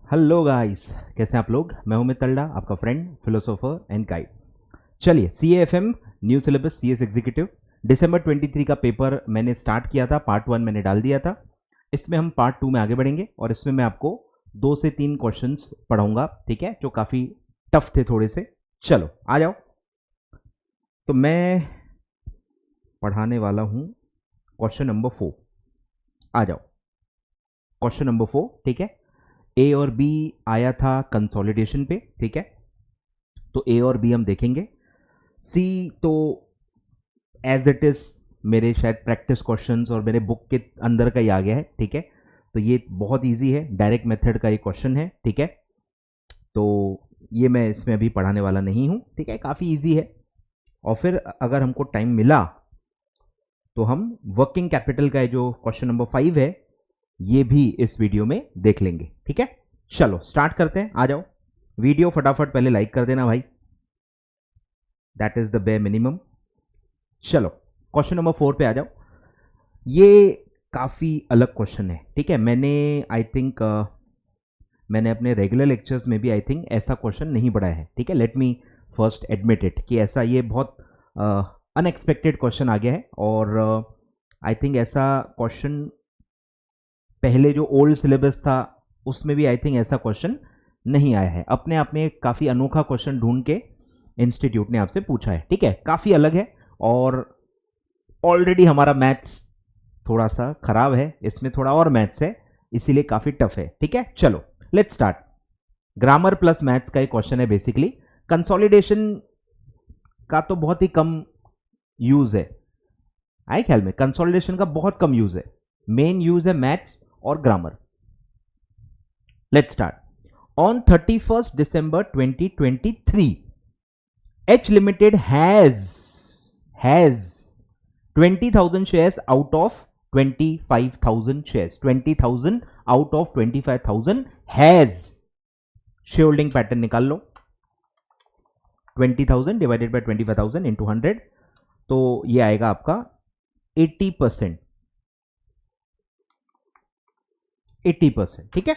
Hello guys, कैसे हैं आप लोग। मैं हूं अमित तल्डा, आपका फ्रेंड, फिलोसोफर एंड गाइड। चलिए, CAFM new syllabus CS executive दिसंबर 23 का पेपर मैंने स्टार्ट किया था। पार्ट 1 मैंने डाल दिया था। इसमें हम पार्ट 2 में आगे बढ़ेंगे और इसमें मैं आपको 2 से 3 क्वेश्चंस पढ़ाऊंगा, ठीक है, जो काफ़ी टफ थे थोड़े से। चलो आ जाओ। तो मैं पढ़ाने वाला हूं क्वेश्चन नंबर 4। आ जाओ, क्वेश्चन नंबर 4, ठीक है। ए और बी आया था कंसोलिडेशन पे, ठीक है। तो ए और बी हम देखेंगे। सी तो एज इट इज मेरे शायद प्रैक्टिस क्वेश्चंस और मेरे बुक के अंदर का ही आ गया है, ठीक है। तो ये बहुत इजी है, डायरेक्ट मेथड का एक क्वेश्चन है, ठीक है। तो ये मैं इसमें अभी पढ़ाने वाला नहीं हूं, ठीक है, काफ़ी इजी है। और फिर अगर हमको टाइम मिला तो हम वर्किंग कैपिटल का जो क्वेश्चन नंबर 5 है ये भी इस वीडियो में देख लेंगे, ठीक है। चलो स्टार्ट करते हैं, आ जाओ। वीडियो फटाफट पहले लाइक कर देना भाई, that is the bare minimum. चलो क्वेश्चन नंबर 4 पे आ जाओ। ये काफ़ी अलग क्वेश्चन है, ठीक है। मैंने आई थिंक मैंने अपने रेगुलर लेक्चर्स में भी आई थिंक ऐसा क्वेश्चन नहीं पढ़ाया है, ठीक है। Let me first admit it कि ऐसा ये बहुत अनएक्सपेक्टेड क्वेश्चन आ गया है। और आई थिंक ऐसा क्वेश्चन पहले जो ओल्ड सिलेबस था उसमें भी आई थिंक ऐसा क्वेश्चन नहीं आया है। अपने आप में काफ़ी अनोखा क्वेश्चन ढूंढ के इंस्टीट्यूट ने आपसे पूछा है, ठीक है। काफ़ी अलग है और ऑलरेडी हमारा मैथ्स थोड़ा सा खराब है, इसमें थोड़ा और मैथ्स है, इसीलिए काफ़ी टफ है, ठीक है। चलो let's start. Grammar plus maths का एक क्वेश्चन है बेसिकली। कंसोलिडेशन का तो बहुत ही कम यूज है, आई ख्याल में कंसोलिडेशन का बहुत कम यूज है। मेन यूज है मैथ्स और grammar. Let's start. On 31st December 2023, H Limited has 20,000 shares out of 25,000 shares. 20,000 out of 25,000 has share holding pattern निकाल लो। 20,000 डिवाइडेड बाय 25,000 इंटू 100, तो ये आएगा आपका 80%। 80%, ठीक है।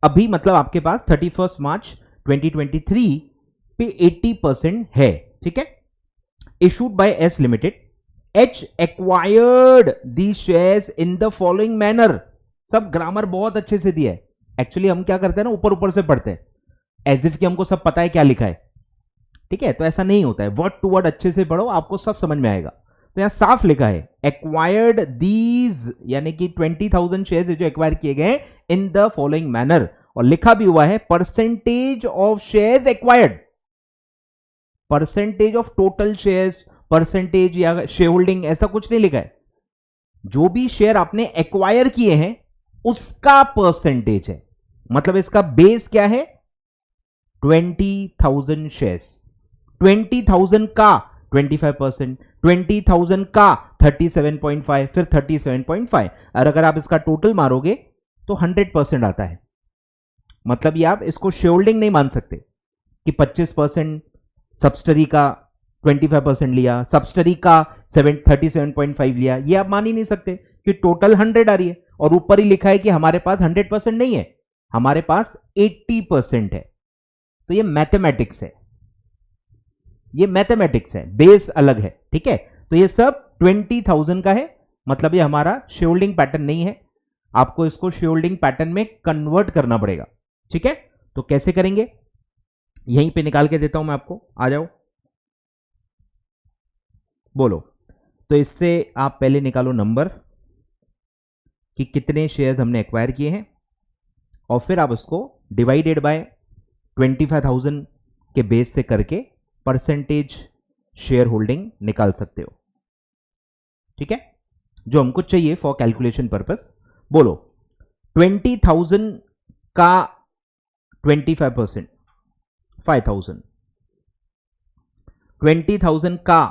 अभी मतलब आपके पास 31 मार्च 2023 पे 80% है, ठीक है। Issued by S limited, H acquired the shares in the following manner. सब ग्रामर बहुत अच्छे से दिया है। एक्चुअली हम क्या करते हैं ना, ऊपर ऊपर से पढ़ते हैं एज इफ कि हमको सब पता है क्या लिखा है, ठीक है। तो ऐसा नहीं होता है, वर्ड टू वर्ड अच्छे से पढ़ो, आपको सब समझ में आएगा। तो यहां साफ लिखा है एक्वायर्ड दीज, यानी कि 20,000 शेयर्स जो एक्वायर किए गए इन द फॉलोइंग मैनर। और लिखा भी हुआ है percentage of shares acquired, percentage of total shares, percentage या शेयर होल्डिंग, ऐसा कुछ नहीं लिखा है। जो भी शेयर आपने एक्वायर किए हैं उसका परसेंटेज है। मतलब इसका बेस क्या है, 20,000 शेयर्स। 20,000 का 25%, 20,000 का 37.5, फिर 37.5। और अगर आप इसका टोटल मारोगे तो 100% आता है। मतलब ये आप इसको शेयर होल्डिंग नहीं मान सकते कि 25% सब्सिडरी का 25% लिया, सब्सिडरी का 37.5 लिया, ये आप मान ही नहीं सकते कि टोटल 100 आ रही है। और ऊपर ही लिखा है कि हमारे पास 100% नहीं है, हमारे पास 80% है। तो ये मैथमेटिक्स है, ये मैथमेटिक्स है, बेस अलग है, ठीक है। तो ये सब 20,000 का है, मतलब ये हमारा शेयर होल्डिंग पैटर्न नहीं है। आपको इसको शेयर होल्डिंग पैटर्न में कन्वर्ट करना पड़ेगा, ठीक है। तो कैसे करेंगे, यहीं पे निकाल के देता हूं मैं आपको, आ जाओ बोलो। तो इससे आप पहले निकालो नंबर कि कितने शेयर्स हमने एक्वायर किए हैं, और फिर आप उसको डिवाइडेड बाय 25,000 के बेस से करके परसेंटेज शेयर होल्डिंग निकाल सकते हो, ठीक है, जो हमको चाहिए फॉर कैलकुलेशन पर्पस। बोलो 20,000 का 25%, 5,000। 20,000 का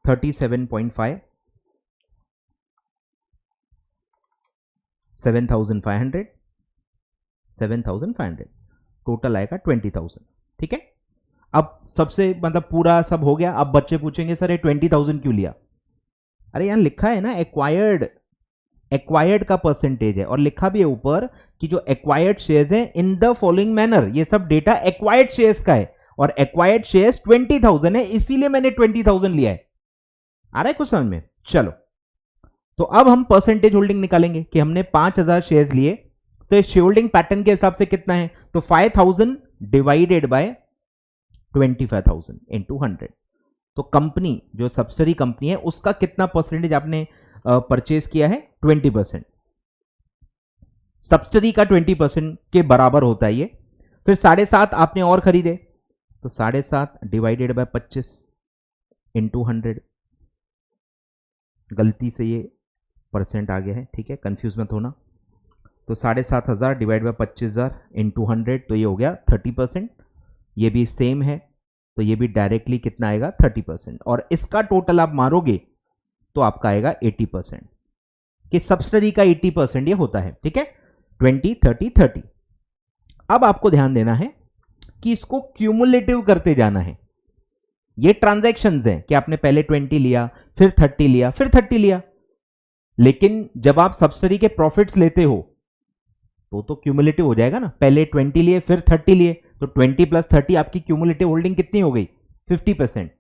37.5, 7,500, 7,500, टोटल आएगा 20,000, ठीक है। अब सबसे मतलब पूरा सब हो गया। अब बच्चे पूछेंगे सर ये 20,000 क्यों लिया। अरे यहां लिखा है ना एक्वायर्ड, एक्वायर्ड का परसेंटेज है, और लिखा भी है ऊपर कि जो एक्वायर्ड शेयर्स हैं इन द फॉलोइंग मैनर, ये सब डेटा एक्वायर्ड शेयर्स का है, और एक्वायर्ड शेयर्स 20,000 है, इसीलिए मैंने 20,000 लिया है। आ रहा है कुछ समझ में? चलो, तो अब हम परसेंटेज होल्डिंग निकालेंगे कि हमने 5,000 शेयर्स लिए, तो इस शेयर होल्डिंग पैटर्न के हिसाब से कितना है, तो 5,000 डिवाइडेड बाय 25,000 इंटू 100। तो कंपनी जो सब्सिडरी कंपनी है उसका कितना परसेंटेज आपने परचेज किया है, 20%। सब्सिडरी का 20% के बराबर होता है ये। फिर 7.5 आपने और खरीदे, तो 7.5 डिवाइडेड बाय 25 इंटू 100। गलती से ये परसेंट आ गया है, ठीक है, कंफ्यूज मत होना। तो 7,500 डिवाइड बाय 25,000 इंटू 100, तो ये हो गया 30%। ये भी सेम है, तो ये भी डायरेक्टली कितना आएगा, 30%। और इसका टोटल आप मारोगे तो आपका आएगा 80%, कि सब्सिडरी का 80% ये होता है, ठीक है, 20, 30, 30। अब आपको ध्यान देना है कि इसको क्यूमुलेटिव करते जाना है। ये ट्रांजैक्शंस हैं कि आपने पहले 20 लिया, फिर 30 लिया, फिर 30 लिया, लेकिन जब आप सब्सिडरी के प्रॉफिट्स लेते हो तो क्यूमुलेटिव हो जाएगा ना। पहले 20 लिए, फिर 30 लिए, तो 20 प्लस 30 आपकी क्यूमुलेटिव होल्डिंग कितनी हो गई, 50%।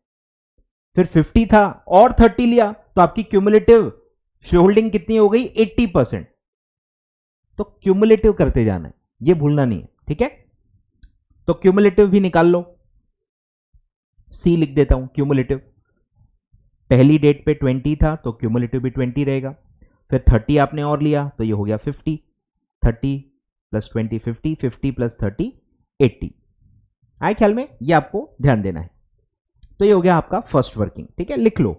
फिर 50 था और 30 लिया, तो आपकी क्यूमुलेटिव शेयर होल्डिंग कितनी हो गई, 80%। तो क्यूमुलेटिव करते जाना है, ये भूलना नहीं है, ठीक है। तो क्यूमुलेटिव भी निकाल लो, सी लिख देता हूं, क्यूमुलेटिव पहली डेट पे 20 था तो क्यूमुलेटिव भी 20 रहेगा। फिर 30 आपने और लिया तो ये हो गया 50, 30 प्लस 20 50, 50 प्लस 30 80। आए ख्याल में? ये आपको ध्यान देना है। तो ये हो गया आपका फर्स्ट वर्किंग, ठीक है, लिख लो।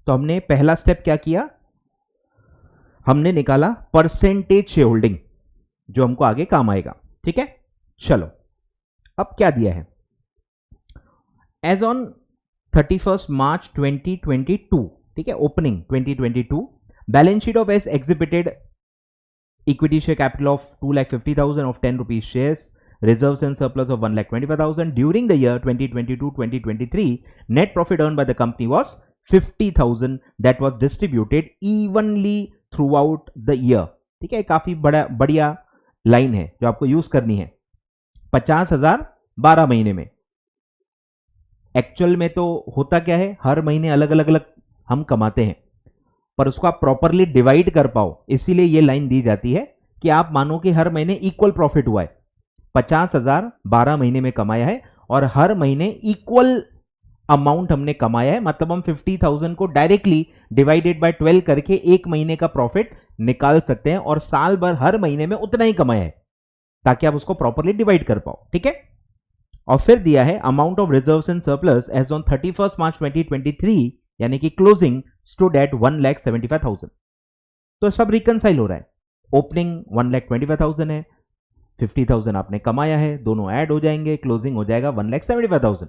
तो हमने पहला स्टेप क्या किया, हमने निकाला परसेंटेज शेयर होल्डिंग, जो हमको आगे काम आएगा, ठीक है। चलो, अब क्या दिया है, एज ऑन 31 मार्च 2022, ठीक है, opening 2022, balance sheet of S exhibited equity share capital of 2,50,000 of 10 rupees shares, reserves and surplus of 1,25,000. During the year 2022-2023, net profit earned by the company was 50,000 that was distributed evenly throughout the year. ठीक है, काफी बढ़िया line है जो आपको use करनी है। 50,000 12 महीने में। एक्चुअल में तो होता क्या है, हर महीने अलग अलग हम कमाते हैं, पर उसको आप प्रॉपरली डिवाइड कर पाओ, इसीलिए ये लाइन दी जाती है कि आप मानो कि हर महीने इक्वल प्रॉफिट हुआ है। 50,000 12 महीने में कमाया है और हर महीने इक्वल अमाउंट हमने कमाया है, मतलब हम 50,000 को डायरेक्टली डिवाइडेड बाय 12 करके एक महीने का प्रॉफिट निकाल सकते हैं, और साल भर हर महीने में उतना ही कमाया है, ताकि आप उसको प्रॉपरली डिवाइड कर पाओ, ठीक है। और फिर दिया है amount of reserves and surplus as on 31 March 2023, यानी कि क्लोजिंग स्टूड एट 1,75,000। तो सब रिकनसाइल हो रहा है। ओपनिंग 1,25,000 है, 50,000 आपने कमाया है, दोनों ऐड हो जाएंगे, क्लोजिंग हो जाएगा 1,75,000।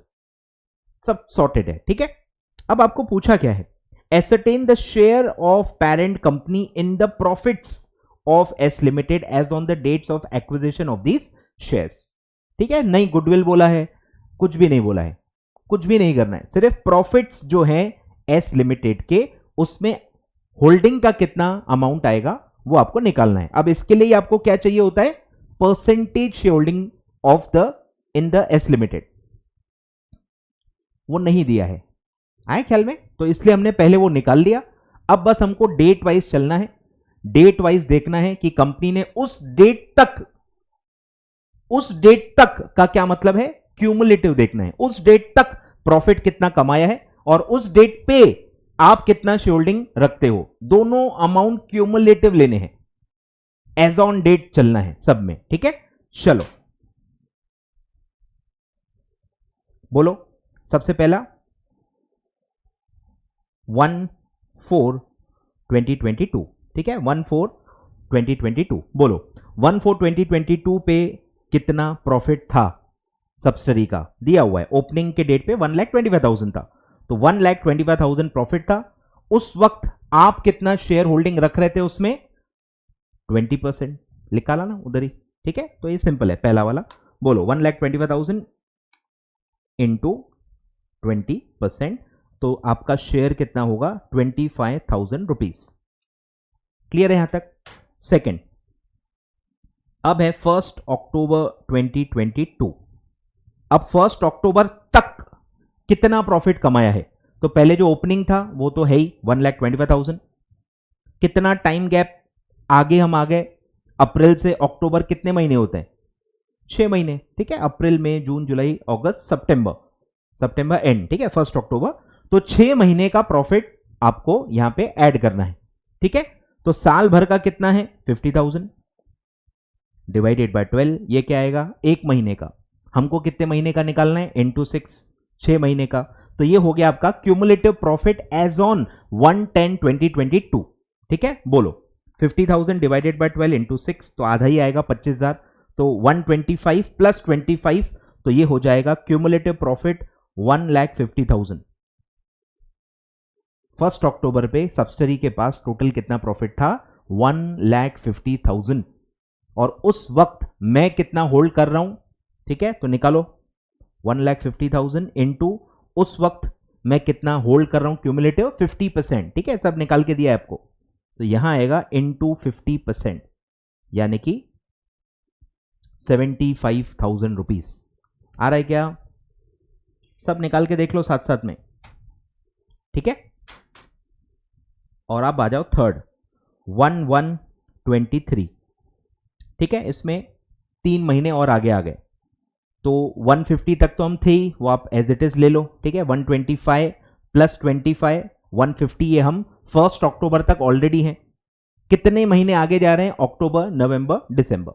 सब सॉर्टेड है, ठीक है। अब आपको पूछा क्या है, ascertain the share of parent company in the profits of S limited as on the dates of acquisition of these shares, ठीक है। नहीं गुडविल बोला है, कुछ भी नहीं बोला है, कुछ भी नहीं करना है, सिर्फ प्रॉफिट्स जो है एस लिमिटेड के, उसमें होल्डिंग का कितना अमाउंट आएगा वो आपको निकालना है। अब इसके लिए आपको क्या चाहिए होता है, percentage share holding of the in the S limited, वो नहीं दिया है, आए ख्याल में? तो इसलिए हमने पहले वो निकाल लिया। अब बस हमको डेट वाइज चलना है, डेट वाइज देखना है कि कंपनी ने उस डेट तक का क्या मतलब है, क्यूमुलेटिव देखना है, उस डेट तक प्रॉफिट कितना कमाया है और उस डेट पे आप कितना शेयर होल्डिंग रखते हो, दोनों अमाउंट क्यूमुलेटिव लेने हैं, एज ऑन डेट चलना है सब में, ठीक है। चलो बोलो, सबसे पहला 1/4/2022, ठीक है, 1/4/2022 बोलो, 1/4/2022 पे कितना प्रॉफिट था सब्सिडरी का, दिया हुआ है, ओपनिंग के डेट पे 1,25,000 था, तो 1,25,000 प्रॉफिट था। उस वक्त आप कितना शेयर होल्डिंग रख रहे थे उसमें, 20% निकाला ना उधर ही, ठीक है। तो ये सिंपल है, पहला वाला बोलो 1,25,000 इंटू 20%, तो आपका शेयर कितना होगा 25,000 रुपीज। क्लियर है यहां तक? सेकेंड, अब है 1 अक्टूबर 2022। अब 1 अक्टूबर तक कितना प्रॉफिट कमाया है? तो पहले जो ओपनिंग था वो तो है ही 1,25,000। कितना टाइम गैप आगे हम आ गए? अप्रैल से अक्टूबर कितने महीने होते हैं? 6 महीने, ठीक है। अप्रैल मई जून जुलाई अगस्त सितंबर, सितंबर एंड, ठीक है, 1 अक्टूबर। तो 6 महीने का प्रॉफिट आपको यहां पे ऐड करना है, ठीक है। तो साल भर का कितना है? 50,000 डिवाइडेड बाय 12, ये क्या आएगा? 1 महीने का। हमको कितने महीने का निकालना है? इंटू 6, 6 महीने का। तो ये हो गया आपका क्यूमुलेटिव प्रॉफिट एज ऑन 1/10/2022, ठीक है। बोलो 50,000 डिवाइडेड बाय 12 इंटू 6, तो आधा ही आएगा 25,000। तो 125 प्लस 25, तो ये हो जाएगा क्यूमुलेटिव प्रॉफिट 1,50,000। 1 अक्टूबर पे सब्सिडरी के पास टोटल कितना प्रॉफिट था? 1,50,000। और उस वक्त मैं कितना होल्ड कर रहा हूं, ठीक है, तो निकालो 1,50,000 इंटू उस वक्त मैं कितना होल्ड कर रहा हूं क्यूमुलेटिव 50%, ठीक है, सब निकाल के दिया है आपको। तो यहां आएगा इंटू 50%, यानी कि 75,000 रुपीज आ रहा है क्या? सब निकाल के देख लो साथ साथ में, ठीक है। और अब आ जाओ थर्ड 1/1/23, ठीक है। इसमें 3 महीने और आगे आ गए, तो 150 तक तो हम थे ही, वो आप एज इट इज ले लो, ठीक है। 125 प्लस 25 150, ये हम 1 अक्टूबर तक ऑलरेडी हैं। कितने महीने आगे जा रहे हैं? अक्टूबर नवंबर दिसंबर,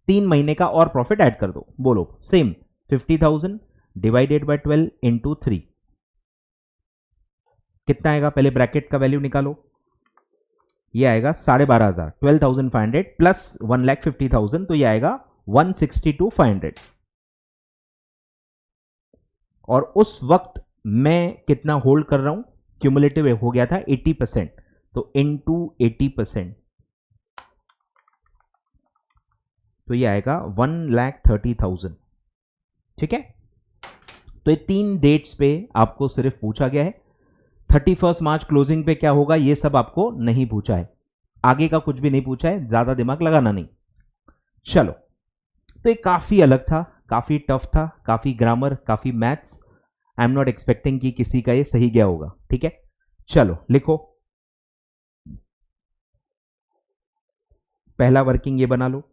3 महीने का और प्रॉफिट ऐड कर दो। बोलो सेम 50,000 डिवाइडेड बाय 12 इंटू 3, कितना आएगा? पहले ब्रैकेट का वैल्यू निकालो, ये आएगा 12,500, 12,500 प्लस 1,50,000, तो ये आएगा 162,500। और उस वक्त मैं कितना होल्ड कर रहा हूं? क्यूमुलेटिव हो गया था 80%, तो इंटू 80%, तो ये आएगा 1,30,000, ठीक है। तो ये 3 डेट्स पे आपको सिर्फ पूछा गया है। 31 मार्च क्लोजिंग पे क्या होगा ये सब आपको नहीं पूछा है, आगे का कुछ भी नहीं पूछा है, ज्यादा दिमाग लगाना नहीं। चलो, तो ये काफी अलग था, काफी टफ था, काफी ग्रामर, काफी maths. I am not expecting कि किसी का ये सही गया होगा, ठीक है। चलो लिखो, पहला वर्किंग ये बना लो।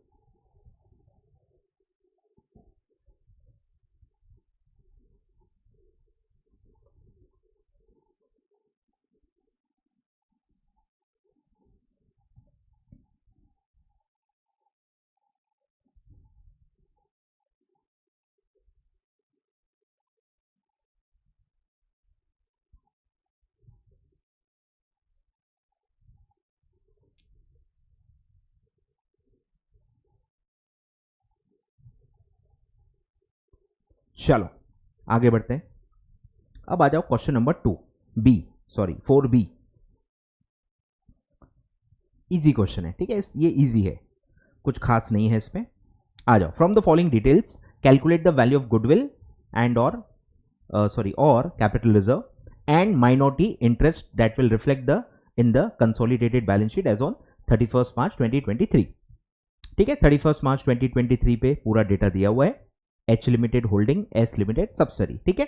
चलो आगे बढ़ते हैं। अब आ जाओ question number 4B। Easy question है, ठीक है, ये इजी है, कुछ खास नहीं है इसमें। आ जाओ। From the following details calculate the value of goodwill and और capital reserve and minority interest that will reflect the in the consolidated balance sheet as on 31 March 2023, ठीक है। 31 मार्च 2023 पे पूरा डेटा दिया हुआ है। H limited holding, S limited subsidiary, ठीक है।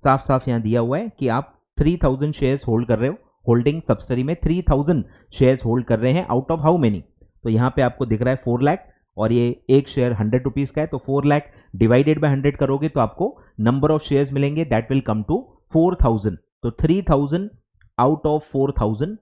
साफ साफ यहां दिया हुआ है कि आप 3,000 शेयर्स होल्ड कर रहे हो, होल्डिंग सब्सिडरी में 3,000 शेयर्स होल्ड कर रहे हैं। Out of how many? तो यहां पे आपको दिख रहा है 4 लाख, और ये एक शेयर 100 रुपीज का है, तो 4 लाख डिवाइडेड बाय 100 करोगे तो आपको नंबर ऑफ शेयर्स मिलेंगे, दैट विल कम टू 4,000। तो 3,000 आउट ऑफ 4,000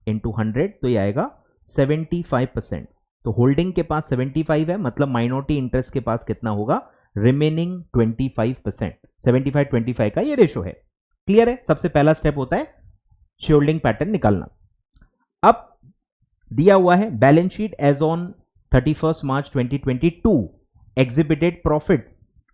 इंटू 100, तो ये आएगा 75%। तो होल्डिंग के पास 75 है, मतलब माइनॉरिटी इंटरेस्ट के पास कितना होगा? रिमेनिंग 25%। 75-25 का ये रेशो है। क्लियर है? सबसे पहला स्टेप होता है शेयर होल्डिंग पैटर्न निकालना। अब दिया हुआ है balance sheet as on 31 March 2022 exhibited profit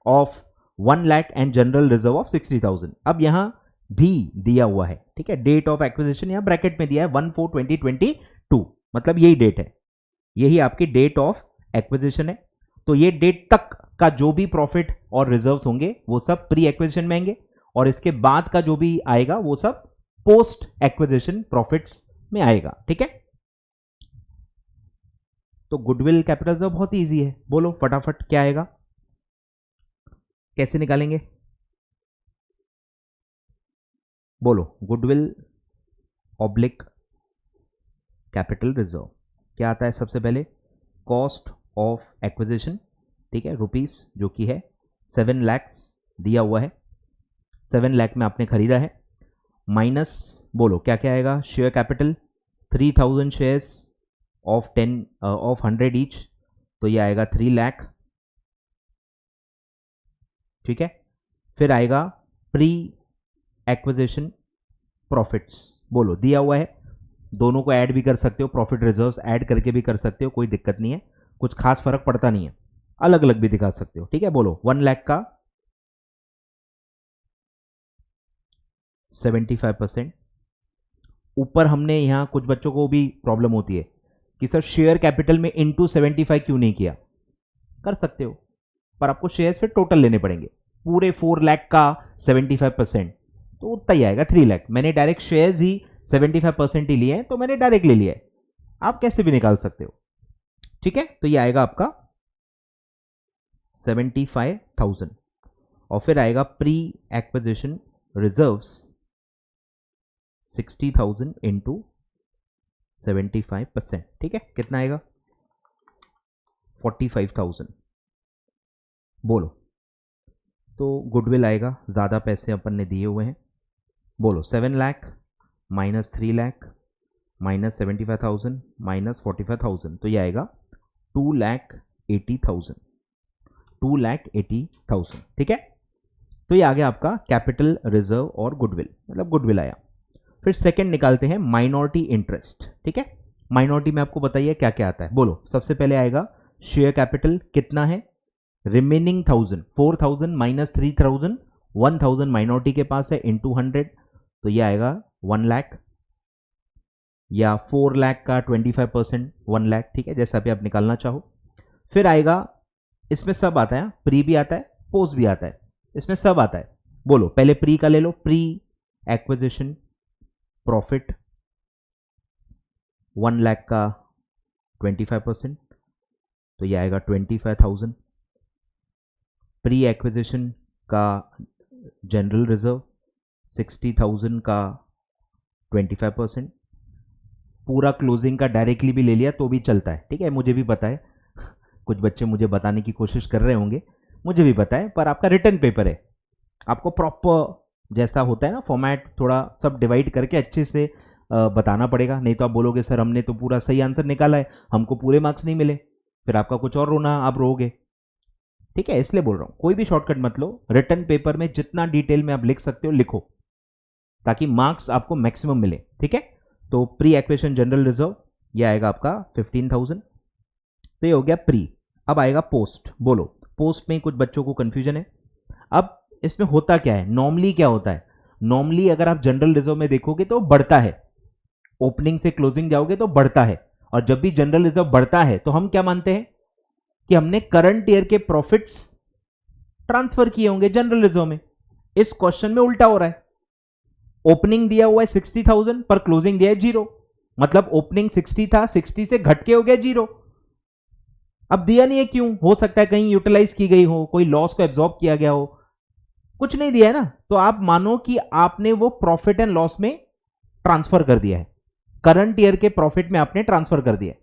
of 1 lakh and general reserve of 60,000। अब यहां भी दिया हुआ है, ठीक है, डेट ऑफ एक्विजिशन यहां ब्रैकेट में दिया है 1/4/2022, मतलब यही डेट है, यही आपकी डेट ऑफ एक्विजिशन है। तो ये डेट तक का जो भी प्रॉफिट और रिजर्व्स होंगे वो सब प्री एक्विजिशन में आएंगे, और इसके बाद का जो भी आएगा वो सब पोस्ट एक्विजिशन प्रॉफिट्स में आएगा। ठीक है, तो गुडविल कैपिटल रिजर्व बहुत इजी है, बोलो फटाफट क्या आएगा, कैसे निकालेंगे, बोलो। गुडविल ऑब्लिक कैपिटल रिजर्व क्या आता है, सबसे पहले कॉस्ट ऑफ एक्विजिशन, ठीक है, रुपीस जो कि है 7 लाख दिया हुआ है, 7 लाख में आपने खरीदा है, माइनस बोलो क्या क्या आएगा, share capital 3000 shares of 100 each, तो ये आएगा 3 लाख। ठीक है, फिर आएगा प्री एक्विजिशन प्रॉफिट्स, बोलो दिया हुआ है, दोनों को ऐड भी कर सकते हो, प्रॉफिट रिजर्व्स ऐड करके भी कर सकते हो, कोई दिक्कत नहीं है, कुछ खास फर्क पड़ता नहीं है, अलग अलग भी दिखा सकते हो। ठीक है, बोलो 1 लाख का 75%। ऊपर हमने यहां कुछ बच्चों को भी प्रॉब्लम होती है कि सर शेयर कैपिटल में इंटू 75 क्यों नहीं किया, कर सकते हो, पर आपको शेयर्स फिर टोटल लेने पड़ेंगे, पूरे 4 लाख का 75% तो उतना ही आएगा 3 लाख। मैंने डायरेक्ट शेयर्स ही 75% ही लिए हैं तो मैंने डायरेक्ट ले लिया है, आप कैसे भी निकाल सकते हो। ठीक है, तो ये आएगा आपका 75,000 और फिर आएगा प्री एक्विजिशन रिजर्व्स 60,000 इंटू 75%। ठीक है, कितना आएगा 45,000, बोलो। तो गुडविल आएगा, ज़्यादा पैसे अपन ने दिए हुए हैं, बोलो 7 lakh minus 3 lakh minus 75,000 minus 45,000, तो ये आएगा 2,80,000, 2,80,000। ठीक है, तो ये आ गया आपका कैपिटल रिजर्व और गुडविल, मतलब गुडविल आया। फिर सेकंड निकालते हैं माइनॉरिटी इंटरेस्ट। ठीक है, माइनॉरिटी में आपको बताइए क्या क्या आता है, बोलो। सबसे पहले आएगा शेयर कैपिटल कितना है, रिमेनिंग 1000, 4000 माइनस 3000, 1000 माइनॉरिटी के पास है इंटू 100, तो ये आएगा 1 लाख, या 4 लाख का 25% 1 लाख। ठीक है, जैसा भी आप निकालना चाहो। फिर आएगा, इसमें सब आता है, प्री भी आता है, पोस्ट भी आता है, इसमें सब आता है, बोलो। पहले प्री का ले लो, प्री एक्विजिशन प्रॉफिट 1 लाख का 25%, तो ये आएगा 25,000। प्री एक्विजिशन का जनरल रिजर्व 60,000 का 25%, पूरा क्लोजिंग का डायरेक्टली भी ले लिया तो भी चलता है। ठीक है, मुझे भी पता है, कुछ बच्चे मुझे बताने की कोशिश कर रहे होंगे, मुझे भी पता है, पर आपका रिटर्न पेपर है, आपको प्रॉपर जैसा होता है ना फॉर्मेट, थोड़ा सब डिवाइड करके अच्छे से बताना पड़ेगा, नहीं तो आप बोलोगे सर हमने तो पूरा सही आंसर निकाला है, हमको पूरे मार्क्स नहीं मिले, फिर आपका कुछ और रोना, आप रोगे। ठीक है, इसलिए बोल रहा हूँ कोई भी शॉर्टकट मत लो, रिटर्न पेपर में जितना डिटेल में आप लिख सकते हो लिखो, ताकि मार्क्स आपको मैक्सिमम मिले। ठीक है, तो प्री एक्विजिशन जनरल रिजर्व ये आएगा आपका 15,000, तो ये हो गया प्री। अब आएगा पोस्ट, बोलो। पोस्ट में कुछ बच्चों को कंफ्यूजन है। अब इसमें होता क्या है, नॉर्मली क्या होता है, नॉर्मली अगर आप जनरल रिजर्व में देखोगे तो बढ़ता है, ओपनिंग से क्लोजिंग जाओगे तो बढ़ता है, और जब भी जनरल रिजर्व बढ़ता है तो हम क्या मानते हैं कि हमने करंट ईयर के प्रॉफिट्स ट्रांसफर किए होंगे जनरल रिजर्व में। इस क्वेश्चन में उल्टा हो रहा है, ओपनिंग दिया हुआ है 60,000 पर क्लोजिंग दिया है 0, मतलब ओपनिंग 60 था, 60 से घट के हो गया 0। अब दिया नहीं है, क्यों, हो सकता है कहीं यूटिलाइज की गई हो, कोई लॉस को एब्जॉर्ब किया गया हो, कुछ नहीं दिया है ना, तो आप मानो कि आपने वो प्रॉफिट एंड लॉस में ट्रांसफर कर दिया है, करंट ईयर के प्रॉफिट में आपने ट्रांसफर कर दिया है,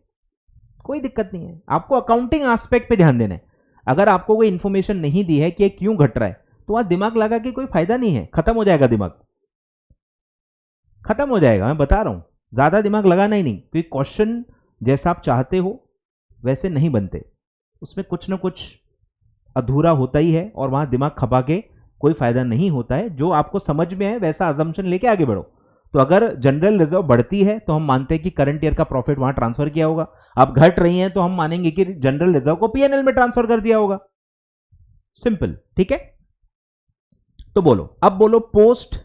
कोई दिक्कत नहीं है। आपको अकाउंटिंग एस्पेक्ट पे ध्यान देना है। अगर आपको कोई इंफॉर्मेशन नहीं दी है कि ये क्यों घट रहा है, तो वहां दिमाग लगा के कोई फायदा नहीं है, खत्म हो जाएगा दिमाग, खत्म हो जाएगा, मैं बता रहा हूं, ज्यादा दिमाग लगाना ही नहीं, क्योंकि क्वेश्चन जैसा आप चाहते हो वैसे नहीं बनते, उसमें कुछ ना कुछ अधूरा होता ही है, और वहां दिमाग खपा के कोई फायदा नहीं होता है। जो आपको समझ में है वैसा अजम्पशन लेके आगे बढ़ो। तो अगर जनरल रिजर्व बढ़ती है तो हम मानते हैं कि करंट ईयर का प्रॉफिट वहां ट्रांसफर किया होगा, अब घट रही है तो हम मानेंगे कि जनरल रिजर्व को पीएनएल में ट्रांसफर कर दिया होगा, सिंपल। ठीक है, तो बोलो, अब बोलो पोस्ट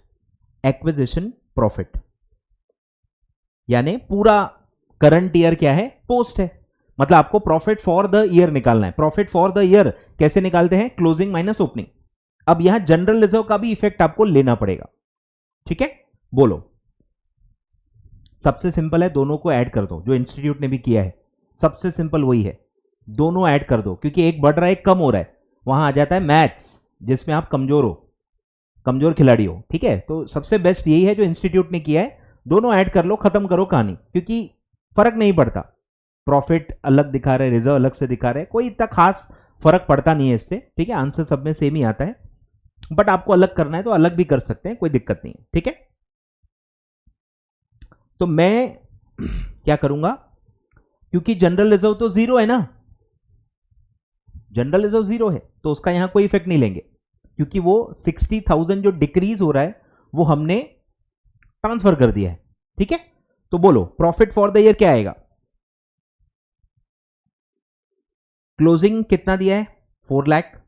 एक्विजिशन प्रॉफिट, यानी पूरा करंट ईयर क्या है, पोस्ट है, मतलब आपको प्रॉफिट फॉर द ईयर निकालना है। प्रॉफिट फॉर द ईयर कैसे निकालते हैं, क्लोजिंग माइनस ओपनिंग। अब यहां जनरल रिजर्व का भी इफेक्ट आपको लेना पड़ेगा, ठीक है। बोलो, सबसे सिंपल है, दोनों को ऐड कर दो, जो इंस्टीट्यूट ने भी किया है सबसे सिंपल वही है, दोनों ऐड कर दो, क्योंकि एक बढ़ रहा है एक कम हो रहा है, वहां आ जाता है मैथ्स जिसमें आप कमजोर हो, कमजोर खिलाड़ी हो, ठीक है। तो सबसे बेस्ट यही है जो इंस्टीट्यूट ने किया है, दोनों ऐड कर लो, खत्म करो कहानी, क्योंकि फर्क नहीं पड़ता, प्रॉफिट अलग दिखा रहे, रिजर्व अलग से दिखा रहे, कोई इतना खास फर्क पड़ता नहीं है इससे, ठीक है। आंसर सब में सेम ही आता है, बट आपको अलग करना है तो अलग भी कर सकते हैं, कोई दिक्कत नहीं है, ठीक है। तो मैं क्या करूंगा, क्योंकि जनरल रिजर्व तो जीरो है ना, जनरल रिजर्व जीरो है, तो उसका यहां कोई इफेक्ट नहीं लेंगे, क्योंकि वो 60,000 जो डिक्रीज हो रहा है वो हमने ट्रांसफर कर दिया है, ठीक है। तो बोलो प्रॉफिट फॉर द ईयर क्या आएगा, क्लोजिंग कितना दिया है 4 लाख,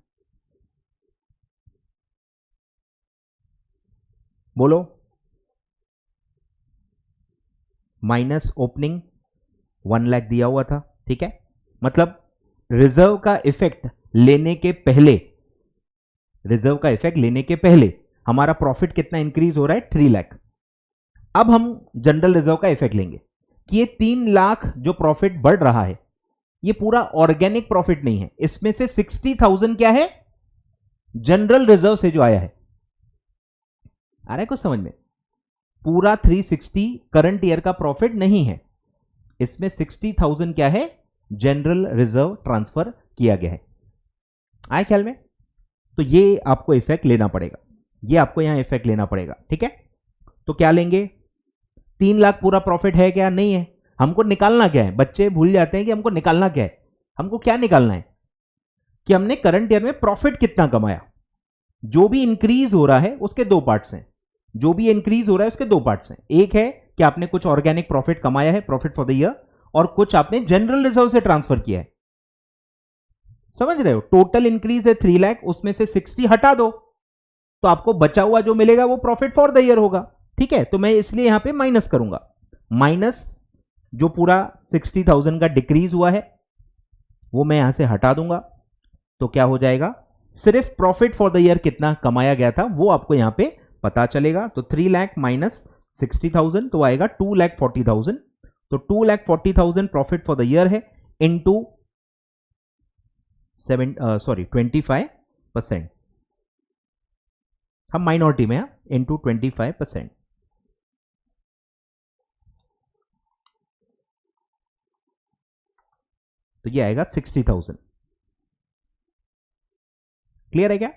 बोलो, माइनस ओपनिंग 1 लाख दिया हुआ था, ठीक है। मतलब रिजर्व का इफेक्ट लेने के पहले, रिजर्व का इफेक्ट लेने के पहले हमारा प्रॉफिट कितना इंक्रीज हो रहा है 3 लाख। अब हम जनरल रिजर्व का इफेक्ट लेंगे कि ये 3 लाख जो प्रॉफिट बढ़ रहा है ये पूरा ऑर्गेनिक प्रॉफिट नहीं है, इसमें से 60,000 क्या है, जनरल रिजर्व से जो आया है। आ रहा है कुछ समझ में, पूरा 360 करंट ईयर का प्रॉफिट नहीं है, इसमें 60,000 क्या है, जनरल रिजर्व ट्रांसफर किया गया है, आए ख्याल में। तो ये आपको इफेक्ट लेना पड़ेगा, ये आपको यहां इफेक्ट लेना पड़ेगा, ठीक है। तो क्या लेंगे, 3 लाख पूरा प्रॉफिट है क्या, नहीं है, हमको निकालना क्या है, बच्चे भूल जाते हैं कि हमको निकालना क्या है, हमको क्या निकालना है कि हमने करंट ईयर में प्रॉफिट कितना कमाया। जो भी इंक्रीज हो रहा है उसके दो पार्ट्स हैं, जो भी इंक्रीज हो रहा है उसके दो पार्ट्स हैं, एक है कि आपने कुछ ऑर्गेनिक प्रॉफिट कमाया है, प्रॉफिट फॉर द ईयर, और कुछ आपने जनरल रिजर्व से ट्रांसफर किया है, समझ रहे हो। टोटल इंक्रीज है 3 लाख, उसमें से 60 हटा दो तो आपको बचा हुआ जो मिलेगा वो प्रॉफिट फॉर द ईयर होगा, ठीक है। तो मैं इसलिए यहां पे माइनस करूंगा, माइनस जो पूरा 60,000 का डिक्रीज हुआ है वो मैं यहां से हटा दूंगा, तो क्या हो जाएगा, सिर्फ प्रॉफिट फॉर द ईयर कितना कमाया गया था वो आपको यहां पे पता चलेगा। तो 3 लाख माइनस 60,000 तो आएगा 2,40,000, तो 2,40,000 प्रॉफिट फॉर द ईयर है, इनटू 25%, हम माइनॉरिटी में हैं, इनटू 25%, तो ये आएगा 60,000। क्लियर है क्या,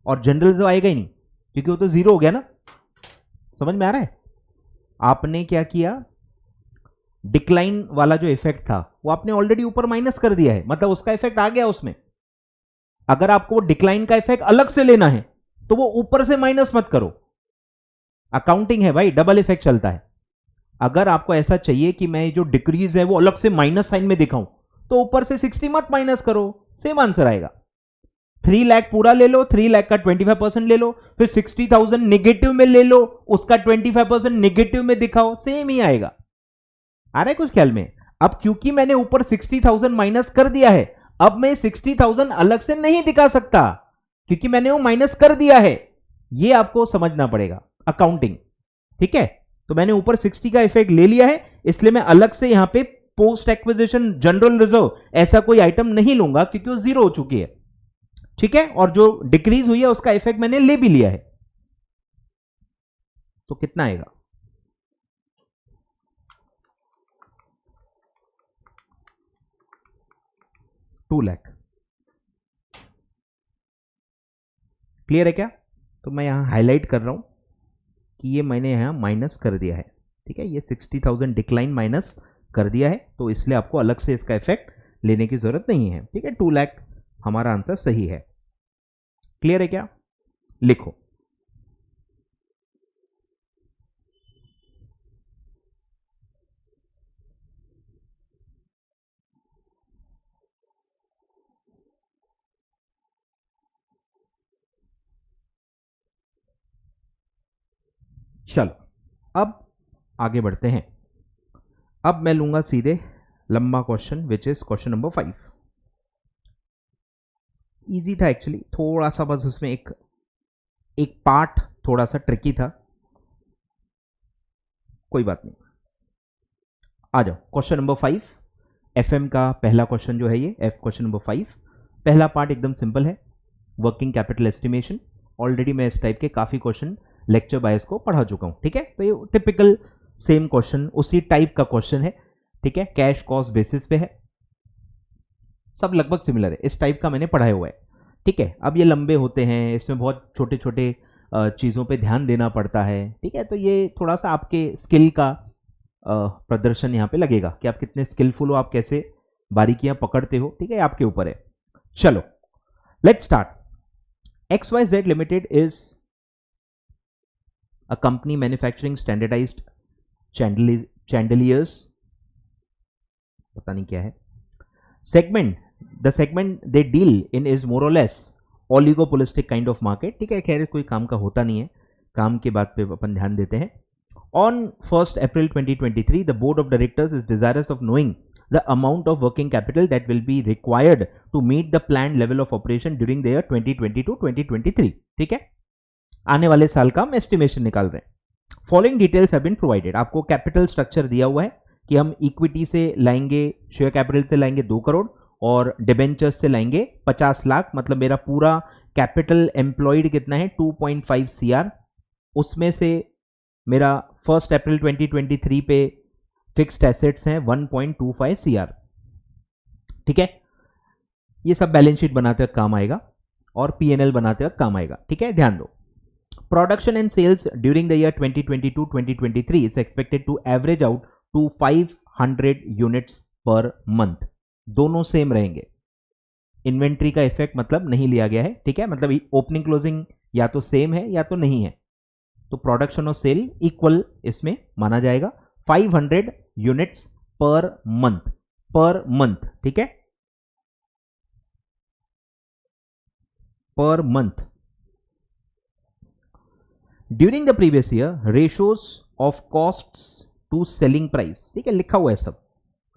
और जनरल रिजर्व आएगा ही नहीं क्योंकि वो तो जीरो हो गया ना, समझ में आ रहा है। आपने क्या किया, डिक्लाइन वाला जो इफेक्ट था वो आपने ऑलरेडी ऊपर माइनस कर दिया है, मतलब उसका इफेक्ट आ गया उसमें। अगर आपको डिक्लाइन का इफेक्ट अलग से लेना है तो वो ऊपर से माइनस मत करो, अकाउंटिंग है भाई, डबल इफेक्ट चलता है। अगर आपको ऐसा चाहिए कि मैं जो डिक्रीज है वो अलग से माइनस साइन में दिखाऊं तो ऊपर से 60 मत माइनस करो, सेम आंसर आएगा। 3 लाख पूरा ले लो, 3 लाख का 25% ले लो, फिर 60,000 नेगेटिव में ले लो, उसका 25% नेगेटिव में दिखाओ, सेम ही आएगा। आ रहा है कुछ ख्याल में। अब क्योंकि मैंने ऊपर 60,000 माइनस कर दिया है, अब मैं 60,000 अलग से नहीं दिखा सकता क्योंकि मैंने वो माइनस कर दिया है, ये आपको समझना पड़ेगा, अकाउंटिंग, ठीक है। तो मैंने ऊपर 60 का इफेक्ट ले लिया है, इसलिए मैं अलग से यहां पे पोस्ट एक्विजिशन जनरल रिजर्व ऐसा कोई आइटम नहीं लूंगा क्योंकि वो जीरो हो चुकी है, ठीक है। और जो डिक्रीज हुई है उसका इफेक्ट मैंने ले भी लिया है, तो कितना आएगा, टू लाख। क्लियर है क्या। तो मैं यहां हाईलाइट कर रहा हूं कि ये मैंने यहां माइनस कर दिया है, ठीक है, ये 60,000 डिक्लाइन माइनस कर दिया है, तो इसलिए आपको अलग से इसका इफेक्ट लेने की जरूरत नहीं है, ठीक है। 2 लाख हमारा आंसर सही है। क्लियर है क्या, लिखो। चलो अब आगे बढ़ते हैं। अब मैं लूंगा सीधे लंबा question which is question number 5। Easy था एक्चुअली, थोड़ा सा बस उसमें एक पार्ट थोड़ा सा ट्रिकी था, कोई बात नहीं। आ जाओ क्वेश्चन नंबर 5, एफएम का पहला क्वेश्चन जो है ये एफ क्वेश्चन नंबर 5। पहला पार्ट एकदम सिंपल है, वर्किंग कैपिटल एस्टिमेशन। ऑलरेडी मैं इस टाइप के काफी क्वेश्चन लेक्चर बायस को पढ़ा चुका हूं, ठीक है। तो ये टिपिकल सेम क्वेश्चन, उसी टाइप का क्वेश्चन है, ठीक है। कैश कॉस्ट बेसिस पे है, सब लगभग सिमिलर है, इस टाइप का मैंने पढ़ाया हुआ है, ठीक है। अब ये लंबे होते हैं, इसमें बहुत छोटे छोटे चीज़ों पे ध्यान देना पड़ता है, ठीक है। तो ये थोड़ा सा आपके स्किल का प्रदर्शन यहाँ पे लगेगा कि आप कितने स्किलफुल हो, आप कैसे बारीकियां पकड़ते हो, ठीक है, आपके ऊपर है। चलो let's start. XYZ limited is a company manufacturing standardised chandeliers, पता नहीं क्या है, segment, the segment they deal in is more और less oligopolistic kind of market, ठीक है। खैर कोई काम का होता नहीं है, काम की बात पे अपन ध्यान देते हैं। On 1st April 2023, the board of directors is desirous of knowing the amount of working capital that will be required to meet the planned level of operation during the year 2022-2023, ठीक है। आने वाले साल का हम एस्टिमेशन निकाल रहे हैं। Following details have been provided, आपको कैपिटल स्ट्रक्चर दिया हुआ है कि हम इक्विटी से लाएंगे, शेयर कैपिटल से लाएंगे 2 करोड़ और डिबेंचर्स से लाएंगे 50 लाख, मतलब मेरा पूरा कैपिटल एम्प्लॉयड कितना है 2.5 CR, उसमें से मेरा 1 अप्रैल 2023 पे फिक्स्ड एसेट्स हैं 1.25 CR, ठीक है। ये सब बैलेंस शीट बनाते वक्त काम आएगा और P&L बनाते वक्त काम आएगा, ठीक है, ध्यान दो। Production and sales during the year 2022-2023 is expected to average out to 500 units per month, दोनों सेम रहेंगे। इन्वेंट्री का इफेक्ट मतलब नहीं लिया गया है, ठीक है, मतलब ओपनिंग क्लोजिंग या तो सेम है या तो नहीं है, तो प्रोडक्शन और सेल इक्वल इसमें माना जाएगा। 500 यूनिट्स पर मंथ, ठीक है, per month. During the previous year ratios of costs to selling price, ठीक है, लिखा हुआ है सब,